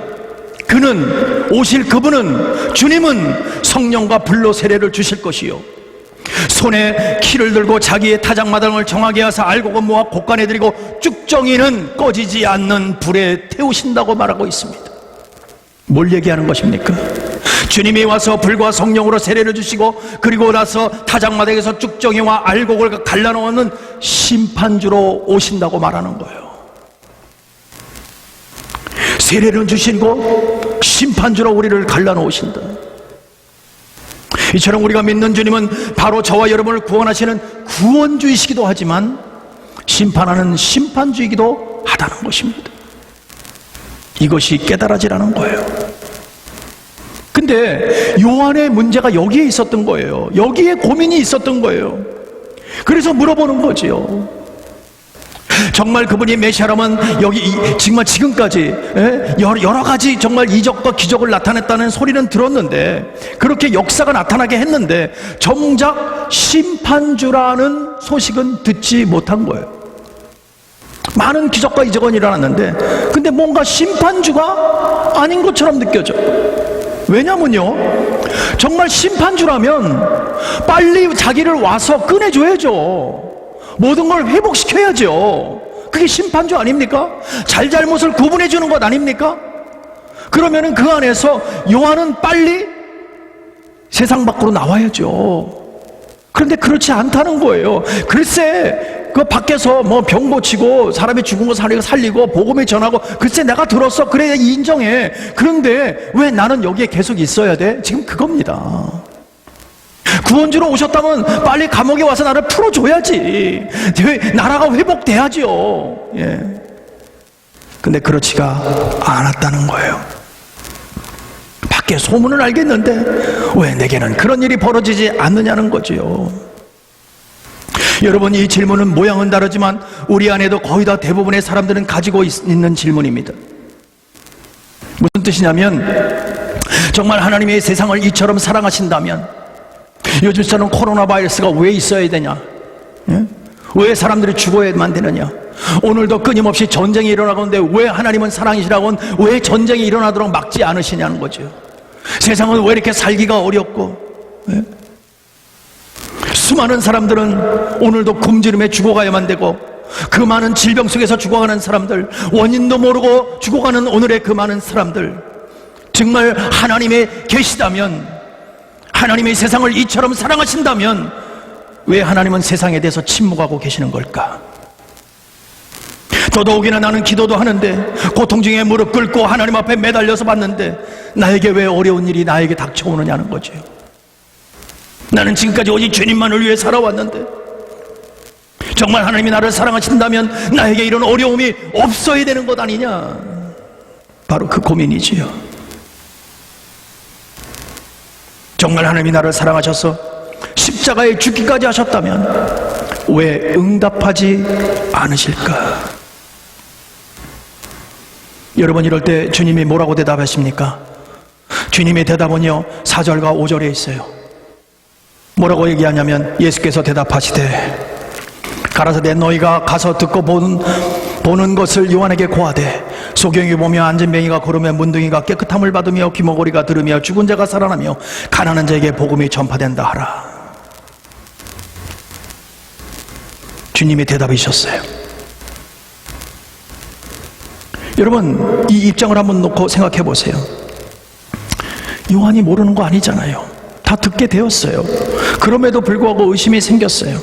오실 그분은, 주님은 성령과 불로 세례를 주실 것이요, 손에 키를 들고 자기의 타작마당을 정하게 하사 알곡은 모아 곡간에 들이고 쭉정이는 꺼지지 않는 불에 태우신다고 말하고 있습니다. 뭘 얘기하는 것입니까? 주님이 와서 불과 성령으로 세례를 주시고, 그리고 나서 타작마당에서 쭉정이와 알곡을 갈라놓는 심판주로 오신다고 말하는 거예요. 세례를 주시고 심판주로 우리를 갈라놓으신다. 이처럼 우리가 믿는 주님은 바로 저와 여러분을 구원하시는 구원주이시기도 하지만 심판하는 심판주이기도 하다는 것입니다. 이것이 깨달아지라는 거예요. 근데 요한의 문제가 여기에 있었던 거예요. 여기에 고민이 있었던 거예요. 그래서 물어보는 거지요. 정말 그분이 메시아라면 정말 지금까지 여러 가지 정말 이적과 기적을 나타냈다는 소리는 들었는데, 그렇게 역사가 나타나게 했는데 정작 심판주라는 소식은 듣지 못한 거예요. 많은 기적과 이적은 일어났는데, 근데 뭔가 심판주가 아닌 것처럼 느껴져. 왜냐면요, 정말 심판주라면 빨리 자기를 와서 꺼내줘야죠. 모든 걸 회복시켜야죠. 그게 심판주 아닙니까? 잘잘못을 구분해주는 것 아닙니까? 그러면은 그 안에서 요한은 빨리 세상 밖으로 나와야죠. 그런데 그렇지 않다는 거예요. 글쎄, 그 밖에서 뭐 병 고치고 사람이 죽은 거 살리고 복음을 전하고, 글쎄 내가 들었어, 그래 인정해. 그런데 왜 나는 여기에 계속 있어야 돼? 지금 그겁니다. 구원주로 오셨다면 빨리 감옥에 와서 나를 풀어줘야지. 나라가 회복돼야죠. 예. 근데 그렇지가 않았다는 거예요. 밖에 소문은 알겠는데 왜 내게는 그런 일이 벌어지지 않느냐는 거지요. 여러분, 이 질문은 모양은 다르지만 우리 안에도 거의 다 대부분의 사람들은 가지고 있는 질문입니다. 무슨 뜻이냐면, 정말 하나님이 세상을 이처럼 사랑하신다면 요즘처럼 코로나 바이러스가 왜 있어야 되냐? 예? 왜 사람들이 죽어야만 되느냐? 오늘도 끊임없이 전쟁이 일어나고 있는데 왜 하나님은 사랑이시라고는 왜 전쟁이 일어나도록 막지 않으시냐는 거죠. 세상은 왜 이렇게 살기가 어렵고, 예? 수많은 사람들은 오늘도 굶주림에 죽어가야만 되고, 그 많은 질병 속에서 죽어가는 사람들, 원인도 모르고 죽어가는 오늘의 그 많은 사람들, 정말 하나님이 계시다면, 하나님이 세상을 이처럼 사랑하신다면 왜 하나님은 세상에 대해서 침묵하고 계시는 걸까? 더더욱이나 나는 기도도 하는데, 고통 중에 무릎 꿇고 하나님 앞에 매달려서 봤는데 나에게 왜 어려운 일이 나에게 닥쳐오느냐는 거죠. 나는 지금까지 오직 주님만을 위해 살아왔는데, 정말 하나님이 나를 사랑하신다면 나에게 이런 어려움이 없어야 되는 것 아니냐? 바로 그 고민이지요. 정말 하나님이 나를 사랑하셔서 십자가에 죽기까지 하셨다면 왜 응답하지 않으실까? 여러분, 이럴 때 주님이 뭐라고 대답하십니까? 주님의 대답은요, 4절과 5절에 있어요. 뭐라고 얘기하냐면, 예수께서 대답하시되 가라사대 너희가 가서 듣고 보는 것을 요한에게 고하되, 소경이 보며 안진뱅이가 걸으며 문둥이가 깨끗함을 받으며 귀머거리가 들으며 죽은 자가 살아나며 가난한 자에게 복음이 전파된다 하라. 주님이 대답이셨어요. 여러분, 이 입장을 한번 놓고 생각해 보세요. 요한이 모르는 거 아니잖아요. 다 듣게 되었어요. 그럼에도 불구하고 의심이 생겼어요.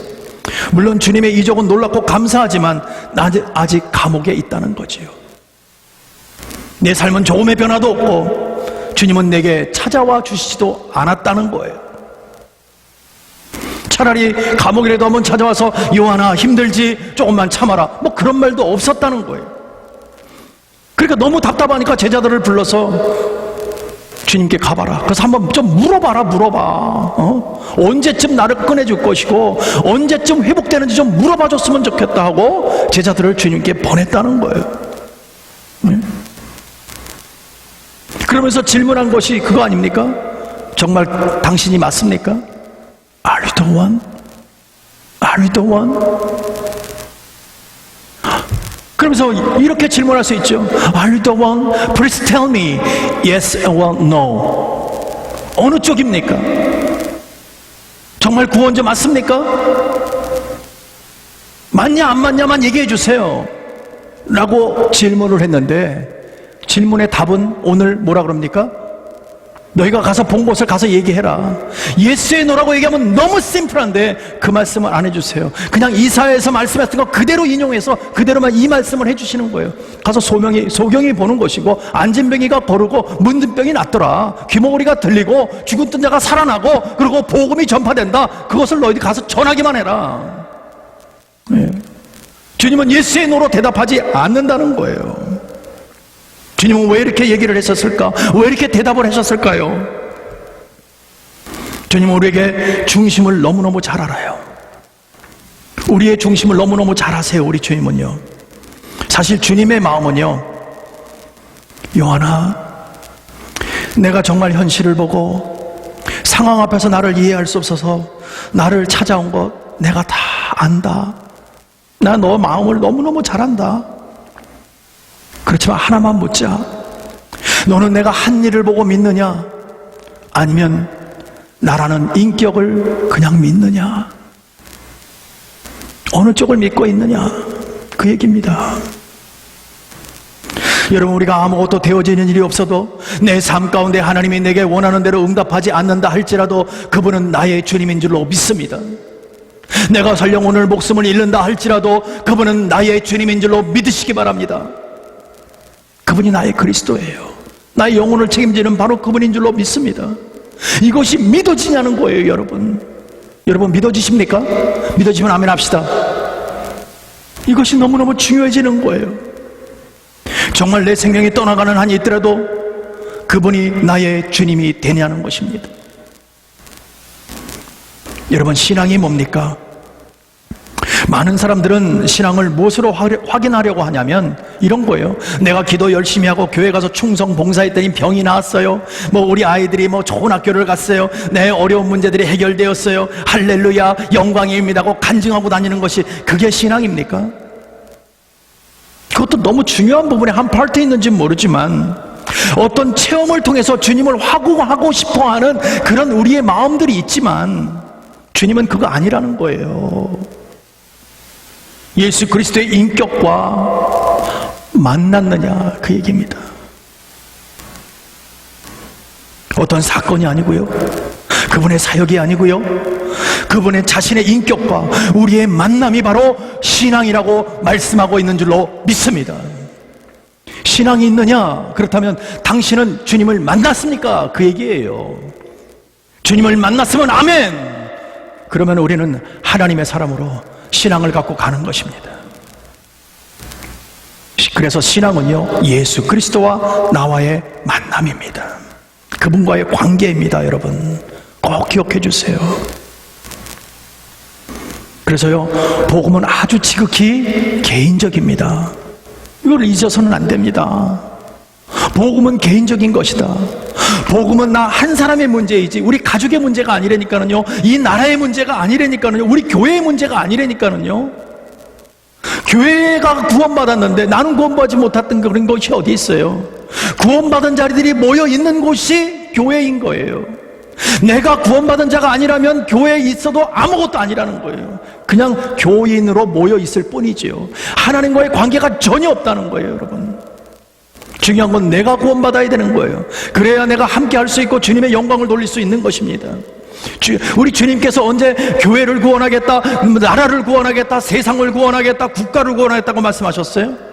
물론 주님의 이적은 놀랍고 감사하지만 아직 감옥에 있다는 거지요. 내 삶은 조금의 변화도 없고 주님은 내게 찾아와 주시지도 않았다는 거예요. 차라리 감옥이라도 한번 찾아와서 요한아 힘들지 조금만 참아라, 뭐 그런 말도 없었다는 거예요. 그러니까 너무 답답하니까 제자들을 불러서 주님께 가봐라. 그래서 한번 좀 물어봐라. 언제쯤 나를 꺼내줄 것이고 언제쯤 회복되는지 좀 물어봐 줬으면 좋겠다 하고 제자들을 주님께 보냈다는 거예요. 그러면서 질문한 것이 그거 아닙니까? 정말 당신이 맞습니까? Are you the one? Are you the one? 그러면서 이렇게 질문할 수 있죠. Are you the one? Please tell me yes or no. 어느 쪽입니까? 정말 구원자 맞습니까? 맞냐 안 맞냐만 얘기해 주세요 라고 질문을 했는데, 질문의 답은 오늘 뭐라 그럽니까? 너희가 가서 본 곳을 가서 얘기해라. 예수의 노라고 얘기하면 너무 심플한데 그 말씀을 안 해주세요. 그냥 이사야에서 말씀했던 거 그대로 인용해서 그대로만 이 말씀을 해주시는 거예요. 가서 소경이 보는 것이고 안진뱅이가 거르고 문둥병이 낫더라, 귀머거리가 들리고 죽은 자가 살아나고 그리고 복음이 전파된다. 그것을 너희들이 가서 전하기만 해라. 네. 주님은 예수의 노로 대답하지 않는다는 거예요. 주님은 왜 이렇게 얘기를 했었을까? 왜 이렇게 대답을 하셨을까요? 주님은 우리에게 중심을 너무너무 잘 알아요. 우리의 중심을 너무너무 잘 아세요. 우리 주님은요. 사실 주님의 마음은요, 요한아, 내가 정말 현실을 보고 상황 앞에서 나를 이해할 수 없어서 나를 찾아온 것 내가 다 안다. 나 너 마음을 너무너무 잘 안다. 그렇지만 하나만 묻자. 너는 내가 한 일을 보고 믿느냐? 아니면 나라는 인격을 그냥 믿느냐? 어느 쪽을 믿고 있느냐? 그 얘기입니다. 여러분, 우리가 아무것도 되어지는 일이 없어도 내 삶 가운데 하나님이 내게 원하는 대로 응답하지 않는다 할지라도 그분은 나의 주님인 줄로 믿습니다. 내가 설령 오늘 목숨을 잃는다 할지라도 그분은 나의 주님인 줄로 믿으시기 바랍니다. 그분이 나의 그리스도예요. 나의 영혼을 책임지는 바로 그분인 줄로 믿습니다. 이것이 믿어지냐는 거예요. 여러분 믿어지십니까? 믿어지면 아멘 합시다. 이것이 너무너무 중요해지는 거예요. 정말 내 생명이 떠나가는 한이 있더라도 그분이 나의 주님이 되냐는 것입니다. 여러분, 신앙이 뭡니까? 많은 사람들은 신앙을 무엇으로 확인하려고 하냐면 이런 거예요. 내가 기도 열심히 하고 교회 가서 충성 봉사했더니 병이 나았어요. 우리 아이들이 좋은 학교를 갔어요. 내 어려운 문제들이 해결되었어요. 할렐루야, 영광입니다고 간증하고 다니는 것이 그게 신앙입니까? 그것도 너무 중요한 부분에 한 파트에 있는지는 모르지만 어떤 체험을 통해서 주님을 확고하고 싶어하는 그런 우리의 마음들이 있지만 주님은 그거 아니라는 거예요. 예수 그리스도의 인격과 만났느냐, 그 얘기입니다. 어떤 사건이 아니고요, 그분의 사역이 아니고요, 그분의 자신의 인격과 우리의 만남이 바로 신앙이라고 말씀하고 있는 줄로 믿습니다. 신앙이 있느냐? 그렇다면 당신은 주님을 만났습니까? 그 얘기예요. 주님을 만났으면 아멘! 그러면 우리는 하나님의 사람으로 신앙을 갖고 가는 것입니다. 그래서 신앙은요, 예수 그리스도와 나와의 만남입니다. 그분과의 관계입니다. 여러분 꼭 기억해 주세요. 그래서요, 복음은 아주 지극히 개인적입니다. 이걸 잊어서는 안 됩니다. 복음은 개인적인 것이다. 복음은 나 한 사람의 문제이지 우리 가족의 문제가 아니라니까는요, 이 나라의 문제가 아니라니까는요, 우리 교회의 문제가 아니라니까는요. 교회가 구원받았는데 나는 구원받지 못했던 그런 것이 어디 있어요? 구원받은 자들이 모여 있는 곳이 교회인 거예요. 내가 구원받은 자가 아니라면 교회에 있어도 아무것도 아니라는 거예요. 그냥 교인으로 모여 있을 뿐이지요. 하나님과의 관계가 전혀 없다는 거예요. 여러분, 중요한 건 내가 구원받아야 되는 거예요. 그래야 내가 함께 할 수 있고 주님의 영광을 돌릴 수 있는 것입니다. 우리 주님께서 언제 교회를 구원하겠다, 나라를 구원하겠다, 세상을 구원하겠다, 국가를 구원하겠다고 말씀하셨어요?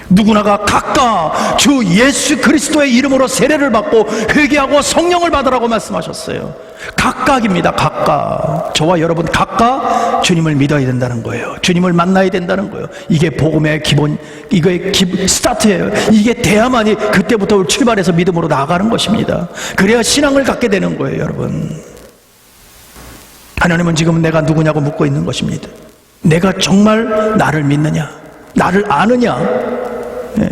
누구나가 각각 주 예수 그리스도의 이름으로 세례를 받고 회개하고 성령을 받으라고 말씀하셨어요. 각각입니다. 각각. 저와 여러분 각각 주님을 믿어야 된다는 거예요. 주님을 만나야 된다는 거예요. 이게 복음의 기본, 이거의 스타트예요. 이게 돼야만이 그때부터 출발해서 믿음으로 나아가는 것입니다. 그래야 신앙을 갖게 되는 거예요. 여러분, 하나님은 지금 내가 누구냐고 묻고 있는 것입니다. 내가 정말 나를 믿느냐, 나를 아느냐. 네.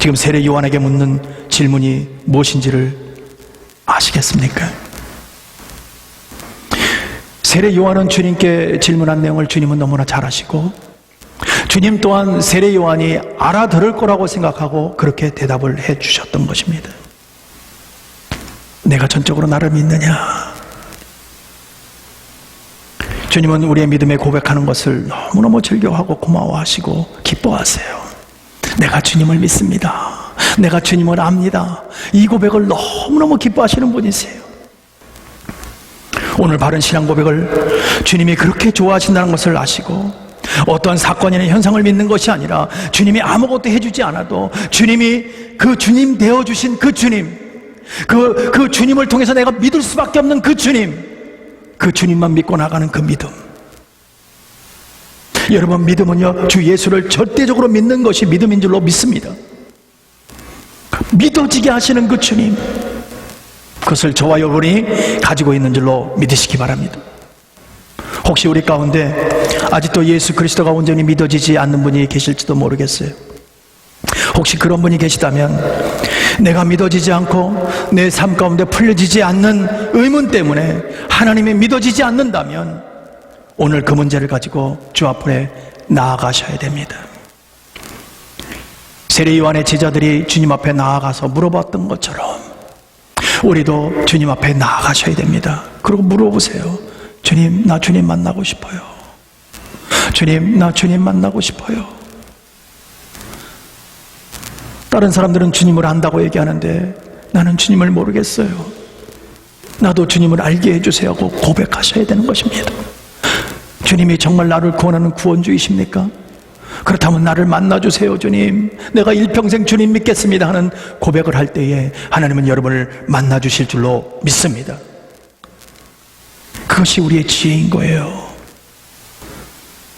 지금 세례 요한에게 묻는 질문이 무엇인지를 아시겠습니까? 세례 요한은 주님께 질문한 내용을 주님은 너무나 잘 아시고, 주님 또한 세례 요한이 알아들을 거라고 생각하고 그렇게 대답을 해 주셨던 것입니다. 내가 전적으로 나를 믿느냐? 주님은 우리의 믿음에 고백하는 것을 너무너무 즐겨하고 고마워하시고 기뻐하세요. 내가 주님을 믿습니다. 내가 주님을 압니다. 이 고백을 너무너무 기뻐하시는 분이세요. 오늘 바른 신앙 고백을 주님이 그렇게 좋아하신다는 것을 아시고, 어떤 사건이나 현상을 믿는 것이 아니라 주님이 아무것도 해주지 않아도 주님이 그 주님 되어주신 그 주님, 그 주님을 통해서 내가 믿을 수밖에 없는 그 주님, 그 주님만 믿고 나가는 그 믿음. 여러분, 믿음은요, 주 예수를 절대적으로 믿는 것이 믿음인 줄로 믿습니다. 믿어지게 하시는 그 주님, 그것을 저와 여러분이 가지고 있는 줄로 믿으시기 바랍니다. 혹시 우리 가운데 아직도 예수 그리스도가 온전히 믿어지지 않는 분이 계실지도 모르겠어요. 혹시 그런 분이 계시다면, 내가 믿어지지 않고 내 삶 가운데 풀려지지 않는 의문 때문에 하나님이 믿어지지 않는다면 오늘 그 문제를 가지고 주 앞에 나아가셔야 됩니다. 세례 요한의 제자들이 주님 앞에 나아가서 물어봤던 것처럼 우리도 주님 앞에 나아가셔야 됩니다. 그리고 물어보세요. 주님, 나 주님 만나고 싶어요. 주님, 나 주님 만나고 싶어요. 다른 사람들은 주님을 안다고 얘기하는데 나는 주님을 모르겠어요. 나도 주님을 알게 해주세요 하고 고백하셔야 되는 것입니다. 주님이 정말 나를 구원하는 구원주이십니까? 그렇다면 나를 만나주세요. 주님, 내가 일평생 주님 믿겠습니다 하는 고백을 할 때에 하나님은 여러분을 만나주실 줄로 믿습니다. 그것이 우리의 지혜인 거예요.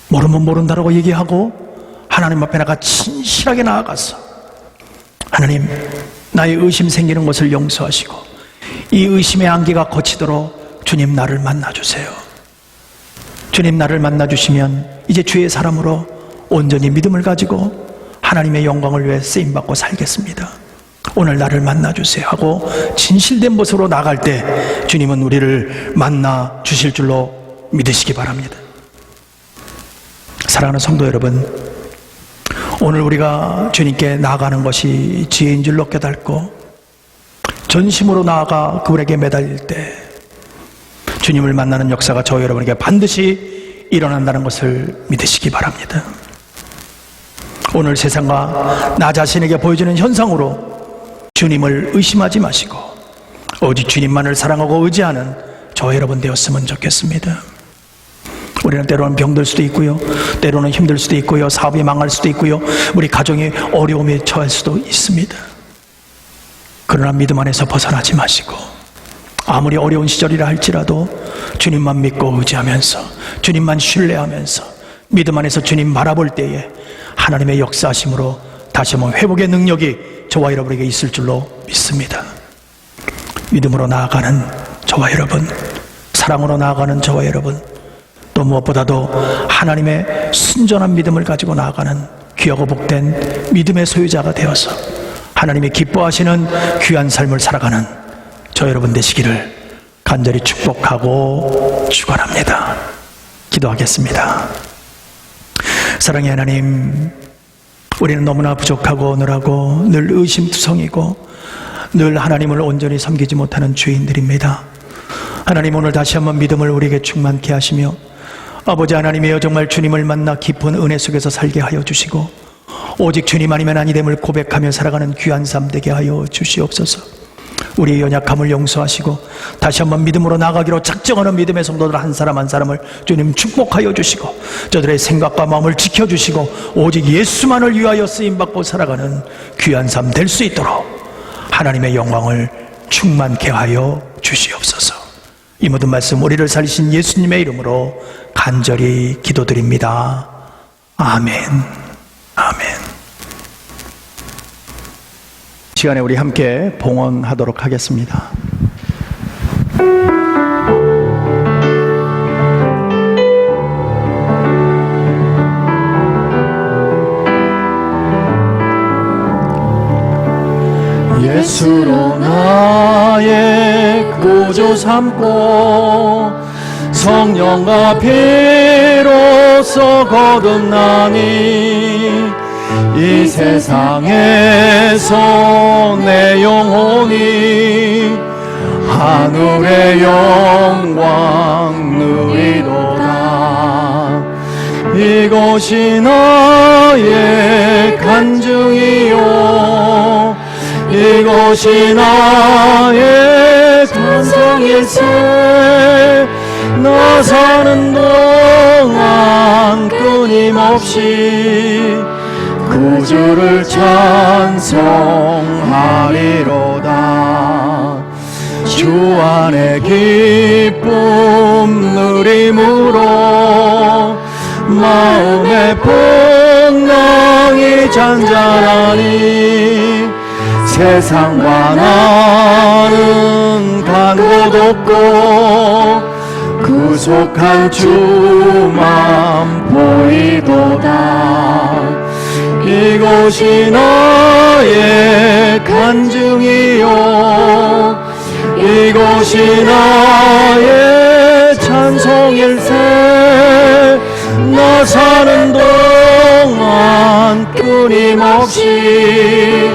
모르면 모른다라고 얘기하고 하나님 앞에 나가 진실하게 나아가서 하나님, 나의 의심 생기는 것을 용서하시고 이 의심의 안개가 거치도록 주님 나를 만나주세요. 주님 나를 만나주시면 이제 주의 사람으로 온전히 믿음을 가지고 하나님의 영광을 위해 쓰임받고 살겠습니다. 오늘 나를 만나주세요 하고 진실된 모습으로 나갈 때 주님은 우리를 만나주실 줄로 믿으시기 바랍니다. 사랑하는 성도 여러분, 오늘 우리가 주님께 나아가는 것이 지혜인 줄로 깨닫고 전심으로 나아가 그분에게 매달릴 때 주님을 만나는 역사가 저 여러분에게 반드시 일어난다는 것을 믿으시기 바랍니다. 오늘 세상과 나 자신에게 보여주는 현상으로 주님을 의심하지 마시고 오직 주님만을 사랑하고 의지하는 저 여러분 되었으면 좋겠습니다. 우리는 때로는 병들 수도 있고요, 때로는 힘들 수도 있고요, 사업이 망할 수도 있고요, 우리 가정이 어려움에 처할 수도 있습니다. 그러나 믿음 안에서 벗어나지 마시고 아무리 어려운 시절이라 할지라도 주님만 믿고 의지하면서 주님만 신뢰하면서 믿음 안에서 주님 바라볼 때에 하나님의 역사하심으로 다시 한번 회복의 능력이 저와 여러분에게 있을 줄로 믿습니다. 믿음으로 나아가는 저와 여러분, 사랑으로 나아가는 저와 여러분, 또 무엇보다도 하나님의 순전한 믿음을 가지고 나아가는 귀하고 복된 믿음의 소유자가 되어서 하나님이 기뻐하시는 귀한 삶을 살아가는 저 여러분 되시기를 간절히 축복하고 축원합니다. 기도하겠습니다. 사랑의 하나님, 우리는 너무나 부족하고 어눌하고 늘 의심투성이고 늘 하나님을 온전히 섬기지 못하는 죄인들입니다. 하나님, 오늘 다시 한번 믿음을 우리에게 충만케 하시며 아버지 하나님이여, 정말 주님을 만나 깊은 은혜 속에서 살게 하여 주시고 오직 주님 아니면 아니됨을 고백하며 살아가는 귀한 삶 되게 하여 주시옵소서. 우리의 연약함을 용서하시고 다시 한번 믿음으로 나아가기로 작정하는 믿음의 성도들 한 사람 한 사람을 주님 축복하여 주시고 저들의 생각과 마음을 지켜주시고 오직 예수만을 위하여 쓰임받고 살아가는 귀한 삶 될 수 있도록 하나님의 영광을 충만케 하여 주시옵소서. 이 모든 말씀 우리를 살리신 예수님의 이름으로 간절히 기도드립니다. 아멘. 아멘. 시간에 우리 함께 봉헌하도록 하겠습니다. 예수로 나의 구주 삼고 성령과 피로써 거듭나니 이 세상에서 내 영혼이 하늘의 영광 누리도다. 이것이 나의 간증이요, 이것이 나의 찬송일세. 나 사는 동안 끊임없이 구주를 찬송하리로다. 주 안에 기쁨 누림으로 마음의 풍랑이 잔잔하니 세상과 나는 간 곳 없고 구속한 주만 보이도다. 이것이 나의 간증이요, 이것이 나의 찬송일세. 어김없이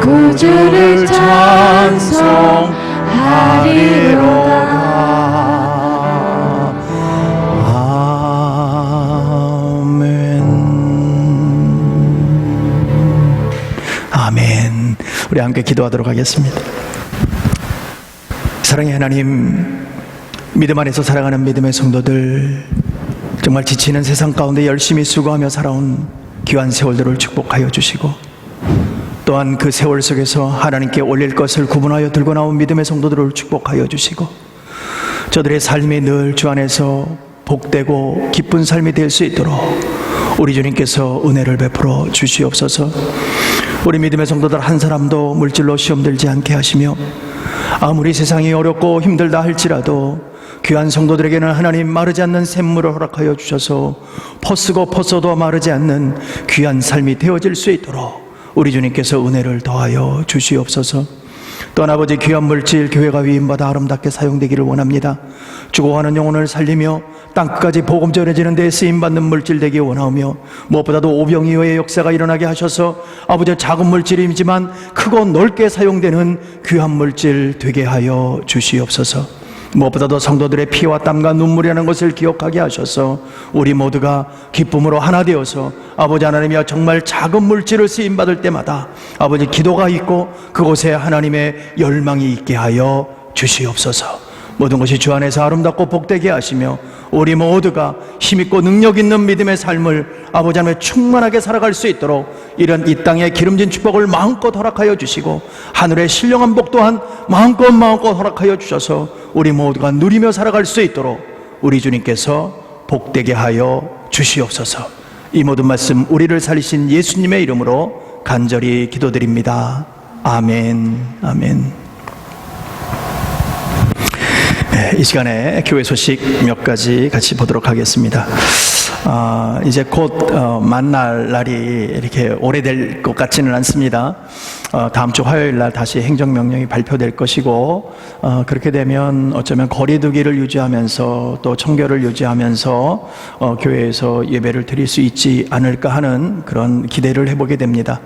구주를 찬송하리로다. 아멘. 우리 함께 기도하도록 하겠습니다. 사랑의 하나님, 믿음 안에서 살아가는 믿음의 성도들, 정말 지치는 세상 가운데 열심히 수고하며 살아온 귀한 세월들을 축복하여 주시고, 또한 그 세월 속에서 하나님께 올릴 것을 구분하여 들고 나온 믿음의 성도들을 축복하여 주시고, 저들의 삶이 늘 주 안에서 복되고 기쁜 삶이 될 수 있도록 우리 주님께서 은혜를 베풀어 주시옵소서. 우리 믿음의 성도들 한 사람도 물질로 시험 들지 않게 하시며, 아무리 세상이 어렵고 힘들다 할지라도 귀한 성도들에게는 하나님 마르지 않는 샘물을 허락하여 주셔서 퍼쓰고 퍼써도 마르지 않는 귀한 삶이 되어질 수 있도록 우리 주님께서 은혜를 더하여 주시옵소서. 또한 아버지, 귀한 물질 교회가 위임받아 아름답게 사용되기를 원합니다. 죽어가는 영혼을 살리며 땅끝까지 복음 전해지는 데 쓰임받는 물질 되기 원하며, 무엇보다도 오병이어의 역사가 일어나게 하셔서 아버지, 작은 물질이지만 크고 넓게 사용되는 귀한 물질 되게 하여 주시옵소서. 무엇보다도 성도들의 피와 땀과 눈물이라는 것을 기억하게 하셔서 우리 모두가 기쁨으로 하나 되어서 아버지 하나님이여, 정말 작은 물질을 쓰임받을 때마다 아버지 기도가 있고 그곳에 하나님의 열망이 있게 하여 주시옵소서. 모든 것이 주 안에서 아름답고 복되게 하시며 우리 모두가 힘있고 능력 있는 믿음의 삶을 아버지 하나님의 충만하게 살아갈 수 있도록 이런 이 땅의 기름진 축복을 마음껏 허락하여 주시고, 하늘의 신령한 복 또한 마음껏 허락하여 주셔서 우리 모두가 누리며 살아갈 수 있도록 우리 주님께서 복되게 하여 주시옵소서. 이 모든 말씀 우리를 살리신 예수님의 이름으로 간절히 기도드립니다. 아멘. 아멘. 이 시간에 교회 소식 몇 가지 같이 보도록 하겠습니다. 이제 곧 만날 날이 이렇게 오래될 것 같지는 않습니다. 다음 주 화요일 날 다시 행정명령이 발표될 것이고, 그렇게 되면 어쩌면 거리두기를 유지하면서 또 청결을 유지하면서 교회에서 예배를 드릴 수 있지 않을까 하는 그런 기대를 해보게 됩니다.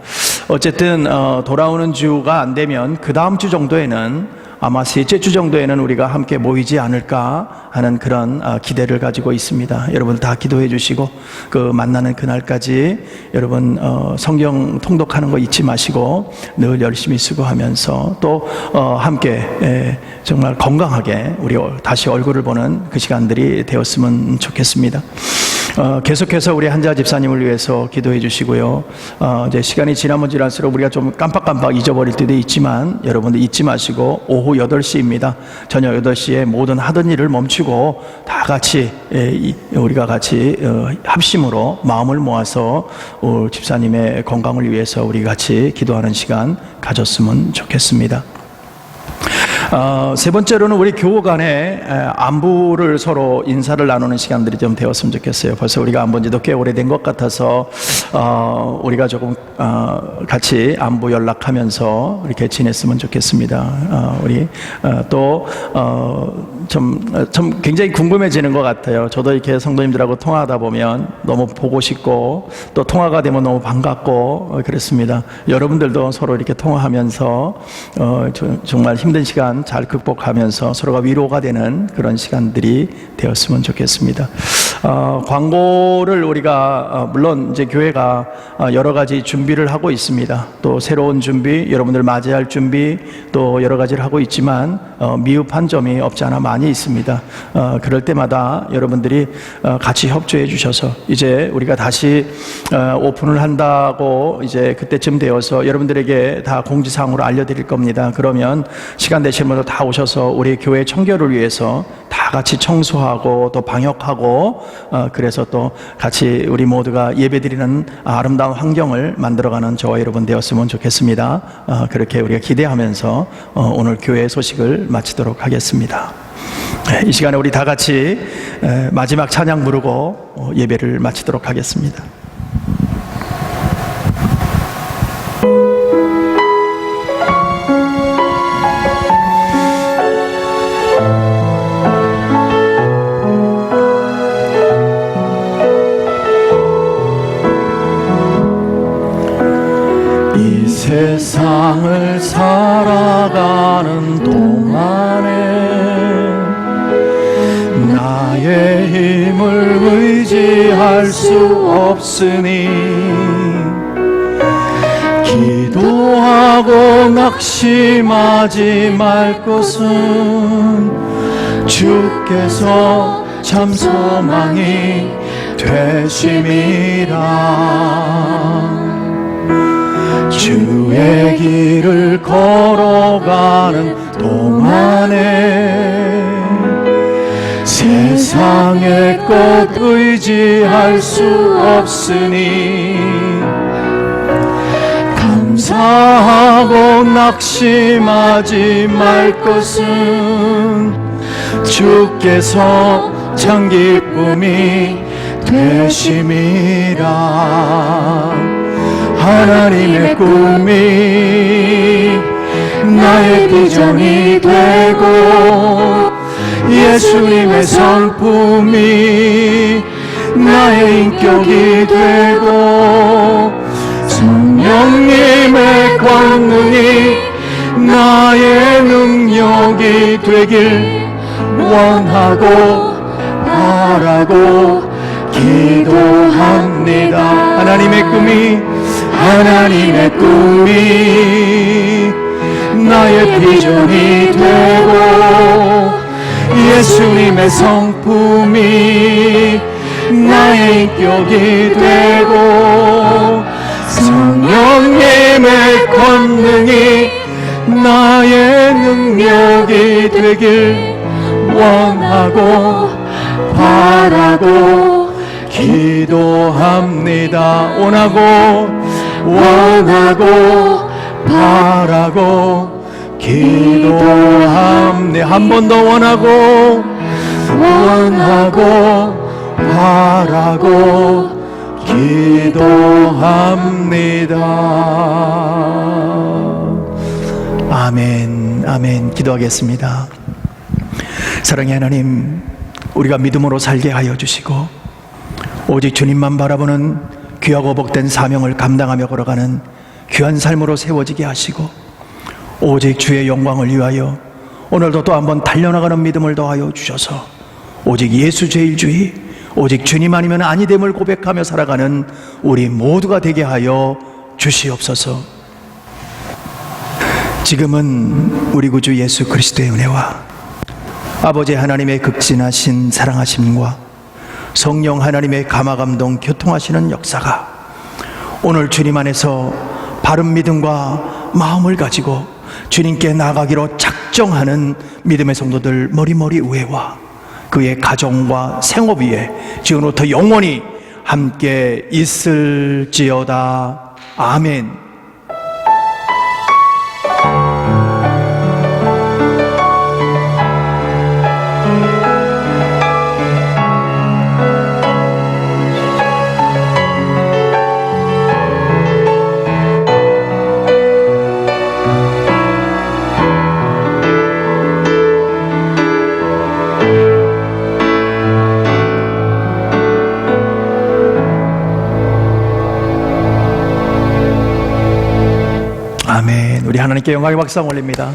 어쨌든 돌아오는 주가 안 되면 그 다음 주 정도에는, 아마 셋째 주 정도에는 우리가 함께 모이지 않을까 하는 그런 기대를 가지고 있습니다. 여러분 다 기도해 주시고, 그 만나는 그날까지 여러분 성경 통독하는 거 잊지 마시고 늘 열심히 수고하면서 또 함께 정말 건강하게 우리 다시 얼굴을 보는 그 시간들이 되었으면 좋겠습니다. 계속해서 우리 한자 집사님을 위해서 기도해 주시고요. 이제 시간이 지나면 지날수록 우리가 좀 깜빡깜빡 잊어버릴 때도 있지만, 여러분들 잊지 마시고 오후 8시입니다. 저녁 8시에 모든 하던 일을 멈추고 다 같이 우리가 같이 합심으로 마음을 모아서 집사님의 건강을 위해서 우리 같이 기도하는 시간 가졌으면 좋겠습니다. 세 번째로는 우리 교우 간에 안부를 서로 인사를 나누는 시간들이 좀 되었으면 좋겠어요. 벌써 우리가 안 본 지도 꽤 오래된 것 같아서 우리가 조금 같이 안부 연락하면서 이렇게 지냈으면 좋겠습니다. 우리 또 좀 굉장히 궁금해지는 것 같아요. 저도 이렇게 성도님들하고 통화하다 보면 너무 보고 싶고, 또 통화가 되면 너무 반갑고 그렇습니다. 여러분들도 서로 이렇게 통화하면서 정말 힘든 시간 잘 극복하면서 서로가 위로가 되는 그런 시간들이 되었으면 좋겠습니다. 광고를 우리가 물론 이제 교회가 여러 가지 준비를 하고 있습니다. 또 새로운 준비, 여러분들 맞이할 준비, 또 여러 가지를 하고 있지만 미흡한 점이 없지 않아 많이 있습니다. 그럴 때마다 여러분들이 같이 협조해 주셔서 이제 우리가 다시 오픈을 한다고 이제 그때쯤 되어서 여러분들에게 다 공지사항으로 알려드릴 겁니다. 그러면 시간 되시면 다 오셔서 우리 교회 청결을 위해서 다 같이 청소하고 또 방역하고, 그래서 또 같이 우리 모두가 예배드리는 아름다운 환경을 만들어가는 저와 여러분 되었으면 좋겠습니다. 그렇게 우리가 기대하면서 오늘 교회 소식을 마치도록 하겠습니다. 이 시간에 우리 다 같이 마지막 찬양 부르고 예배를 마치도록 하겠습니다. 걸어가는 동안에 나의 힘을 의지할 수 없으니 기도하고 낙심하지 말 것은 주께서 참 소망이 되심이라. 주의 길을 걸어가는 동안에 세상의 것 의지할 수 없으니 감사하고 낙심하지 말 것은 주께서 참 기쁨이 되심이라. 하나님의 꿈이 나의 비전이 되고 예수님의 성품이 나의 인격이 되고 성령님의 권능이 나의 능력이 되길 원하고 바라고 기도합니다. 하나님의 꿈이 나의 비전이 되고 예수님의 성품이 나의 인격이 되고 성령님의 권능이 나의 능력이 되길 원하고 바라고 기도합니다. 원하고 바라고 기도합니다. 한 번 더 원하고 바라고 기도합니다. 아멘, 아멘. 기도하겠습니다. 사랑의 하나님, 우리가 믿음으로 살게 하여 주시고 오직 주님만 바라보는 귀하고 복된 사명을 감당하며 걸어가는 귀한 삶으로 세워지게 하시고 오직 주의 영광을 위하여 오늘도 또 한번 달려나가는 믿음을 더하여 주셔서 오직 예수 제일주의, 오직 주님 아니면 아니됨을 고백하며 살아가는 우리 모두가 되게 하여 주시옵소서. 지금은 우리 구주 예수 그리스도의 은혜와 아버지 하나님의 극진하신 사랑하심과 성령 하나님의 감화감동 교통하시는 역사가 오늘 주님 안에서 바른 믿음과 마음을 가지고 주님께 나아가기로 작정하는 믿음의 성도들 머리머리 위에와 그의 가정과 생업 위에 지금부터 영원히 함께 있을지어다. 아멘. 아멘. 우리 하나님께 영광의 박수 올립니다.